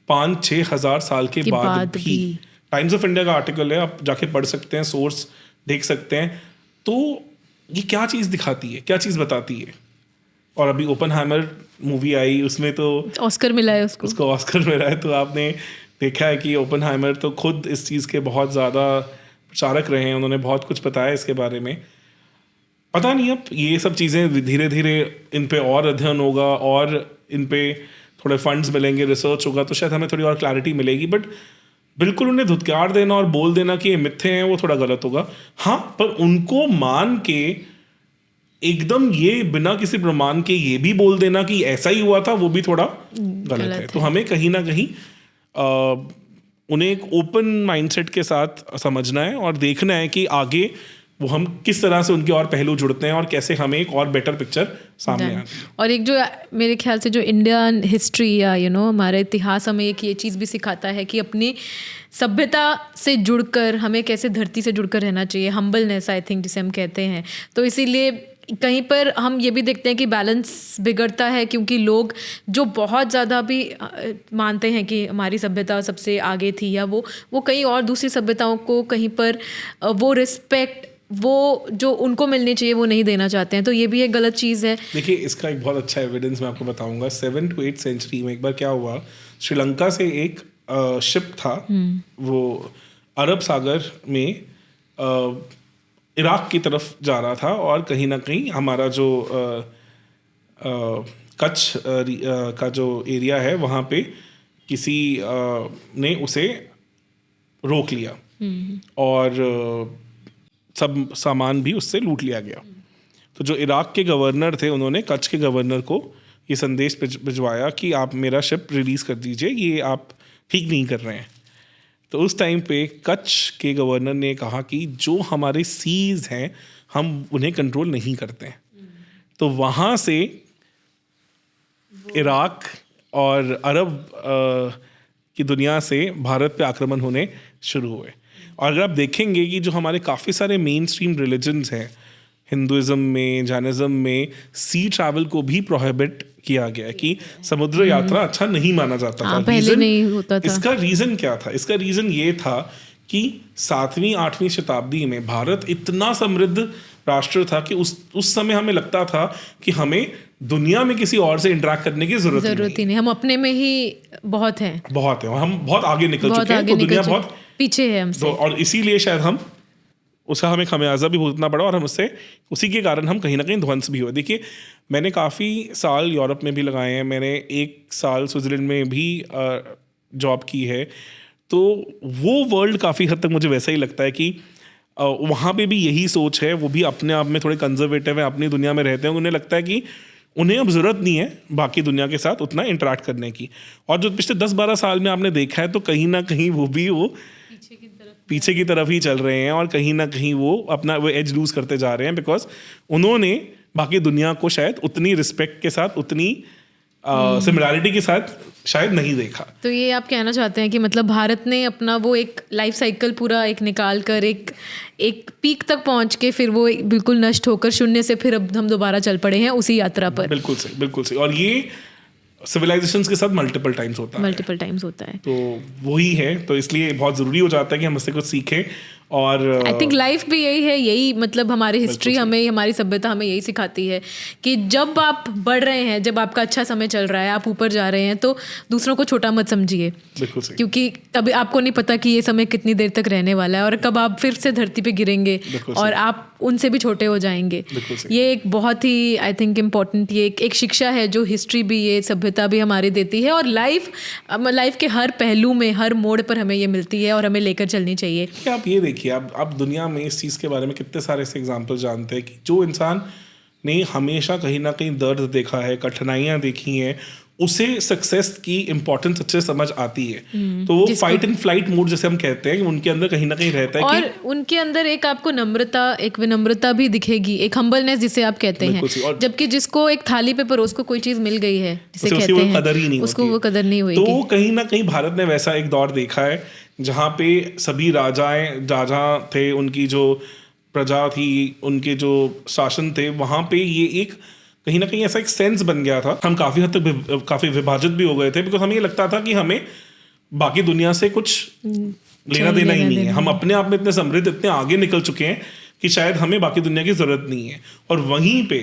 5-6 हज़ार साल के बाद भी. टाइम्स ऑफ इंडिया का आर्टिकल है, आप जाके पढ़ सकते हैं, सोर्स देख सकते हैं. तो ये क्या चीज़ दिखाती है, क्या चीज़ बताती है? और अभी ओपनहाइमर मूवी आई, उसमें तो ऑस्कर मिला है, उसको ऑस्कर मिला है. तो आपने देखा है कि ओपनहाइमर तो खुद इस चीज़ के बहुत ज़्यादा प्रचारक रहे हैं, उन्होंने बहुत कुछ बताया इसके बारे में. पता नहीं अब ये सब चीज़ें धीरे धीरे इन पे और अध्ययन होगा और इन पे थोड़े फंड्स मिलेंगे, रिसर्च होगा, तो शायद हमें थोड़ी और क्लैरिटी मिलेगी. बट बिल्कुल उन्हें धुतकार देना और बोल देना कि ये मिथ्ये हैं वो थोड़ा गलत होगा. हाँ, पर उनको मान के एकदम ये बिना किसी प्रमाण के ये भी बोल देना कि ऐसा ही हुआ था, वो भी थोड़ा गलत है. तो हमें कहीं ना कहीं उन्हें एक ओपन माइंडसेट के साथ समझना है और देखना है कि आगे वो हम किस तरह से उनके और पहलू जुड़ते हैं और कैसे हमें एक और बेटर पिक्चर सामने आती है. और एक जो मेरे ख्याल से जो इंडियन हिस्ट्री या हमारा इतिहास हमें एक ये चीज़ भी सिखाता है कि अपनी सभ्यता से जुड़कर हमें कैसे धरती से जुड़कर रहना चाहिए. हम्बलनेस, आई थिंक, जिसे हम कहते हैं. तो इसीलिए कहीं पर हम ये भी देखते हैं कि बैलेंस बिगड़ता है, क्योंकि लोग जो बहुत ज़्यादा भी मानते हैं कि हमारी सभ्यता सबसे आगे थी, या वो कई और दूसरी सभ्यताओं को कहीं पर वो रिस्पेक्ट, वो जो उनको मिलनी चाहिए वो नहीं देना चाहते हैं, तो ये भी एक गलत चीज़ है। देखिए, इसका एक बहुत अच्छा एविडेंस मैं आपको बताऊंगा। 7th to 8th सेंचुरी में एक बार क्या हुआ, श्रीलंका से एक शिप था, वो अरब सागर में इराक की तरफ जा रहा था, और कहीं ना कहीं हमारा जो कच्छ का जो एरिया है वहाँ पे किसी ने उसे रोक लिया और सब सामान भी उससे लूट लिया गया। तो जो इराक के गवर्नर थे, उन्होंने कच्छ के गवर्नर को ये संदेश भिजवाया कि आप मेरा शिप रिलीज़ कर दीजिए, ये आप ठीक नहीं कर रहे हैं। तो उस टाइम पे कच्छ के गवर्नर ने कहा कि जो हमारे सीज हैं हम उन्हें कंट्रोल नहीं करते हैं। तो वहाँ से इराक और अरब की दुनिया से भारत पे आक्रमण होने शुरू हुए। और अगर आप देखेंगे कि जो हमारे काफ़ी सारे मेन स्ट्रीम रिलीजन्स हैं, हिंदुज़म में, जैनिज़्म में, सी ट्रैवल को भी प्रोहिबिट किया गया है कि समुद्र यात्रा अच्छा नहीं माना जाता था। पहले नहीं होता था। इसका रीज़न क्या था? इसका रीज़न ये था कि 7वीं 8वीं शताब्दी में भारत इतना समृद्ध राष्ट्र था कि उस समय हमें लगता था कि हमें दुनिया में किसी और से इंटरेक्ट करने की जरूरत ही नहीं, हम अपने में ही बहुत हैं, और हम बहुत आगे निकल चुके हैं, तो दुनिया बहुत पीछे है हमसे। और इसीलिए शायद हम उसका हमें खमियाजा भी भुगतना पड़ा, और हम उसी के कारण हम कहीं ना कहीं ध्वंस भी हुए। देखिए, मैंने काफ़ी साल यूरोप में भी लगाए हैं, मैंने 1 साल स्विट्ज़रलैंड में भी जॉब की है, तो वो वर्ल्ड काफ़ी हद तक मुझे वैसा ही लगता है कि वहाँ पे भी यही सोच है। वो भी अपने आप में थोड़े कंजर्वेटिव हैं, अपनी दुनिया में रहते हैं, उन्हें लगता है कि उन्हें अब ज़रूरत नहीं है बाकी दुनिया के साथ उतना इंटरेक्ट करने की। और जो पिछले 10-12 साल में आपने देखा है, तो कहीं ना कहीं वो पीछे की तरफ ही चल रहे हैं, और कहीं ना कहीं वो अपना वो एज लूज करते जा रहे हैं, बिकॉज उन्होंने बाकी दुनिया को शायद उतनी रिस्पेक्ट के साथ, उतनी सिमिलैरिटी के साथ शायद नहीं देखा। तो ये आप कहना चाहते हैं कि मतलब भारत ने अपना वो एक लाइफ साइकिल पूरा एक निकाल कर एक पीक तक पहुंच के फिर वो बिल्कुल नष्ट होकर शून्य से फिर अब हम दोबारा चल पड़े हैं उसी यात्रा पर। बिल्कुल सही, बिल्कुल सही। और ये सिविलाइजेशंस के साथ मल्टीपल टाइम्स होता है। तो वही है, तो इसलिए बहुत ज़रूरी हो जाता है कि हम इससे कुछ सीखें। और आई थिंक लाइफ भी यही है, यही मतलब हमारी हिस्ट्री हमें, हमारी सभ्यता हमें यही सिखाती है कि जब आप बढ़ रहे हैं, जब आपका अच्छा समय चल रहा है, आप ऊपर जा रहे हैं, तो दूसरों को छोटा मत समझिए, क्योंकि कभी आपको नहीं पता कि ये समय कितनी देर तक रहने वाला है, और कब आप फिर से धरती पे गिरेंगे और आप उनसे भी छोटे हो जाएंगे। ये एक बहुत ही आई थिंक इम्पोर्टेंट, ये एक शिक्षा है जो हिस्ट्री भी, ये सभ्यता भी हमारी देती है, और लाइफ के हर पहलू में, हर मोड़ पर हमें ये मिलती है और हमें लेकर चलनी चाहिए। आप ये देखिए, आप दुनिया में इस चीज़ के बारे में कितने सारे ऐसे एग्जाम्पल जानते हैं कि जो इंसान ने हमेशा कहीं ना कहीं दर्द देखा है, कठिनाइयाँ देखी हैं, उसे सक्सेस की इम्पोर्टेंस अच्छे समझ आती है। तो वो फाइट एंड फ्लाइट मूड जैसे हम कहते हैं, उनके अंदर कहीं ना कहीं रहता है, और उनके अंदर एक आपको नम्रता, एक विनम्रता भी दिखेगी, एक हम्बलनेस जिसे आप कहते हैं। जबकि जिसको एक थाली पे परोस को कोई चीज मिल गई है, जिसे कहते हैं, कदर ही नहीं, उसको वो कदर नहीं हुई। तो कहीं ना कहीं भारत ने वैसा एक दौर देखा है जहाँ पे सभी राजा थे, उनकी जो प्रजा थी, उनके जो शासन थे, वहाँ पे ये एक कहीं ना कहीं ऐसा एक सेंस बन गया था। हम काफ़ी हद तक काफ़ी विभाजित भी हो गए थे, बिकॉज हमें ये लगता था कि हमें बाकी दुनिया से कुछ लेना देना ही नहीं है। हम अपने आप में इतने समृद्ध, इतने आगे निकल चुके हैं कि शायद हमें बाकी दुनिया की ज़रूरत नहीं है। और वहीं पे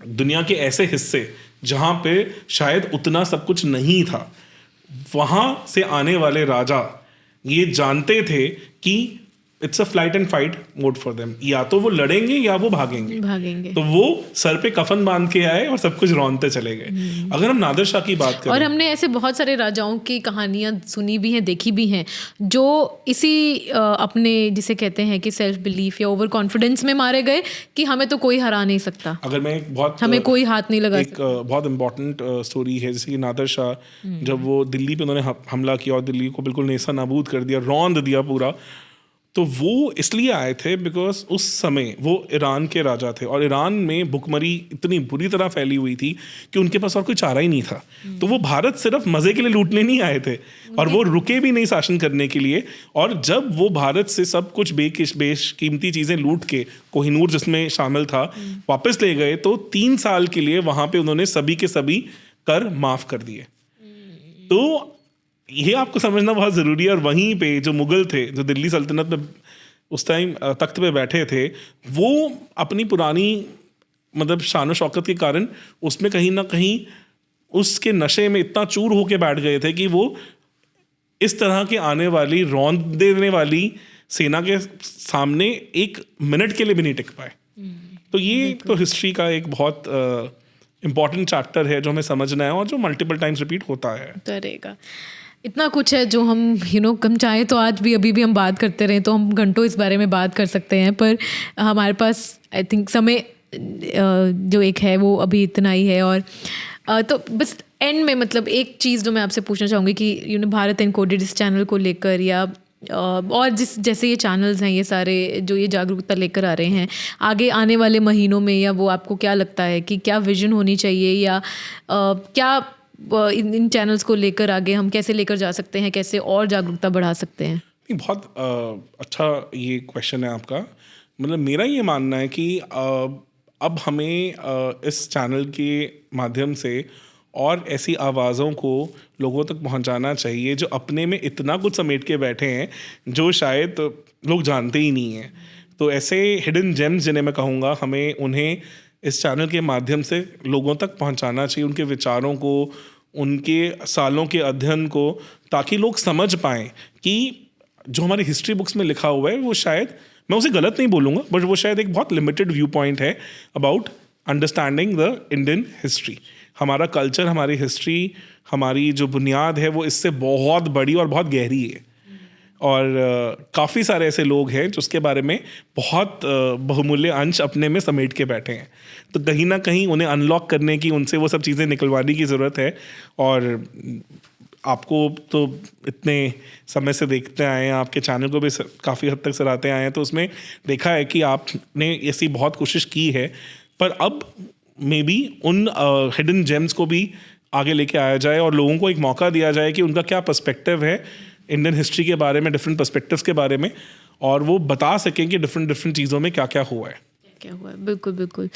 दुनिया के ऐसे हिस्से जहाँ पे शायद उतना सब कुछ नहीं था, वहाँ से आने वाले राजा ये जानते थे कि it's a flight and fight mode for them, या तो वो लड़ेंगे या वो भागेंगे। तो वो सर पे कफन बांध के आए और सब कुछ रौंदते चले गए। अगर हम नादिर शाह की बात करें, और हमने ऐसे बहुत सारे राजाओं की कहानियां सुनी भी हैं, देखी भी हैं, जो इसी अपने जिसे कहते हैं कि सेल्फ बिलीफ या ओवर कॉन्फिडेंस में मारे गए कि हमें तो कोई हरा नहीं सकता, हमें कोई हाथ नहीं लगा सकता। बहुत इंपॉर्टेंट स्टोरी है, जैसे कि नादिर शाह जब वो दिल्ली पे उन्होंने हमला किया और दिल्ली को बिल्कुल नेस्तनाबूद कर दिया, रौंद दिया पूरा, तो वो इसलिए आए थे बिकॉज उस समय वो ईरान के राजा थे और ईरान में भुखमरी इतनी बुरी तरह फैली हुई थी कि उनके पास और कोई चारा ही नहीं था। तो वो भारत सिर्फ मज़े के लिए लूटने नहीं आए थे और वो रुके भी नहीं शासन करने के लिए। और जब वो भारत से सब कुछ बेशकीमती चीज़ें लूट के, कोहिनूर जिसमें शामिल था, वापस ले गए, तो 3 साल के लिए वहाँ पे उन्होंने सभी के सभी कर माफ़ कर दिए। तो ये आपको समझना बहुत ज़रूरी है। और वहीं पे जो मुग़ल थे, जो दिल्ली सल्तनत में उस टाइम तख्त पे बैठे थे, वो अपनी पुरानी मतलब शान शौकत के कारण उसमें कहीं ना कहीं उसके नशे में इतना चूर होके बैठ गए थे कि वो इस तरह के आने वाली रौंद देने वाली सेना के सामने 1 मिनट के लिए भी नहीं टिक पाए। तो ये तो हिस्ट्री का एक बहुत इम्पॉर्टेंट चैप्टर है जो हमें समझना है और जो मल्टीपल टाइम्स रिपीट होता है। करेगा। इतना कुछ है जो हम कम चाहें तो आज भी अभी भी हम बात करते रहें तो हम घंटों इस बारे में बात कर सकते हैं, पर हमारे पास आई थिंक समय जो एक है वो अभी इतना ही है। और तो बस एंड में मतलब एक चीज़ जो मैं आपसे पूछना चाहूँगी कि भारत एनकोडेड इस चैनल को लेकर या और जैसे ये चैनल्स हैं, ये सारे जो ये जागरूकता लेकर आ रहे हैं, आगे आने वाले महीनों में या वो आपको क्या लगता है कि क्या विजन होनी चाहिए या क्या इन चैनल्स को लेकर आगे हम कैसे लेकर जा सकते हैं, कैसे और जागरूकता बढ़ा सकते हैं? बहुत अच्छा ये क्वेश्चन है आपका। मतलब मेरा ये मानना है कि अब हमें इस चैनल के माध्यम से और ऐसी आवाज़ों को लोगों तक पहुंचाना चाहिए जो अपने में इतना कुछ समेट के बैठे हैं जो शायद लोग जानते ही नहीं हैं। तो ऐसे हिडन जेम्स जिन्हें मैं कहूँगा, हमें उन्हें इस चैनल के माध्यम से लोगों तक पहुंचाना चाहिए, उनके विचारों को, उनके सालों के अध्ययन को, ताकि लोग समझ पाएँ कि जो हमारी हिस्ट्री बुक्स में लिखा हुआ है वो शायद, मैं उसे गलत नहीं बोलूँगा, बट वो शायद एक बहुत लिमिटेड व्यू पॉइंट है about understanding the Indian history. हमारा कल्चर, हमारी हिस्ट्री, हमारी जो बुनियाद है वो इससे बहुत बड़ी और बहुत गहरी है। और काफ़ी सारे ऐसे लोग हैं जो उसके बारे में बहुत बहुमूल्य अंश अपने में समेट के बैठे हैं। तो कहीं ना कहीं उन्हें अनलॉक करने की, उनसे वो सब चीज़ें निकलवाने की ज़रूरत है। और आपको तो इतने समय से देखते आए हैं, आपके चैनल को भी काफ़ी हद तक सराहते आए हैं, तो उसमें देखा है कि आपने ऐसी बहुत कोशिश की है। पर अब मे बी उन हिडन जेम्स को भी आगे लेके आया जाए और लोगों को एक मौका दिया जाए कि उनका क्या पर्सपेक्टिव है इंडियन हिस्ट्री के बारे में, डिफरेंट पर्सपेक्टिव्स के बारे में, और वो बता सकें कि डिफरेंट चीज़ों में क्या क्या हुआ है। बिल्कुल बिल्कुल।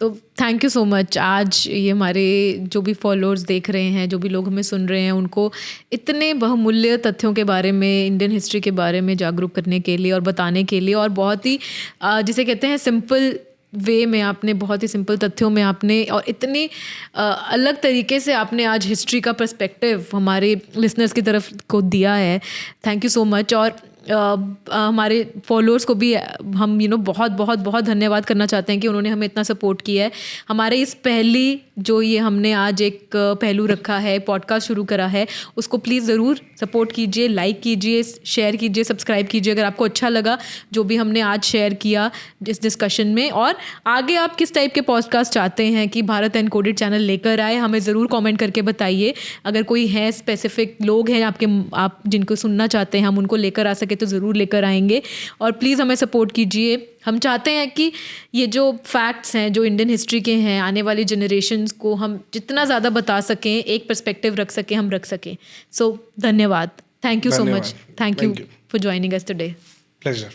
तो थैंक यू सो मच। आज ये हमारे जो भी फॉलोअर्स देख रहे हैं, जो भी लोग हमें सुन रहे हैं, उनको इतने बहुमूल्य तथ्यों के बारे में, इंडियन हिस्ट्री के बारे में जागरूक करने के लिए और बताने के लिए, और बहुत ही जिसे कहते हैं सिंपल वे में आपने, बहुत ही सिंपल तथ्यों में आपने, और इतनी अलग तरीके से आपने आज हिस्ट्री का पर्सपेक्टिव हमारे लिसनर्स की तरफ को दिया है। Thank you so much. और हमारे फॉलोअर्स को भी हम बहुत बहुत बहुत धन्यवाद करना चाहते हैं कि उन्होंने हमें इतना सपोर्ट किया है। हमारे इस पहली जो ये हमने आज एक पहलू रखा है, पॉडकास्ट शुरू करा है, उसको प्लीज़ ज़रूर सपोर्ट कीजिए, लाइक कीजिए, शेयर कीजिए, सब्सक्राइब कीजिए अगर आपको अच्छा लगा जो भी हमने आज शेयर किया इस डिस्कशन में। और आगे आप किस टाइप के पॉडकास्ट चाहते हैं कि भारत एनकोडेड चैनल लेकर आए, हमें ज़रूर कमेंट करके बताइए। अगर कोई है स्पेसिफिक लोग हैं आप जिनको सुनना चाहते हैं, हम उनको लेकर आ सके तो ज़रूर लेकर आएंगे। और प्लीज़ हमें सपोर्ट कीजिए। हम चाहते हैं कि ये जो फैक्ट्स हैं, जो इंडियन हिस्ट्री के हैं, आने वाली जनरेशन्स को हम जितना ज़्यादा बता सकें, एक पर्सपेक्टिव रख सकें, हम रख सकें। सो धन्यवाद। Thank you so much. Thank you for joining us today. Pleasure.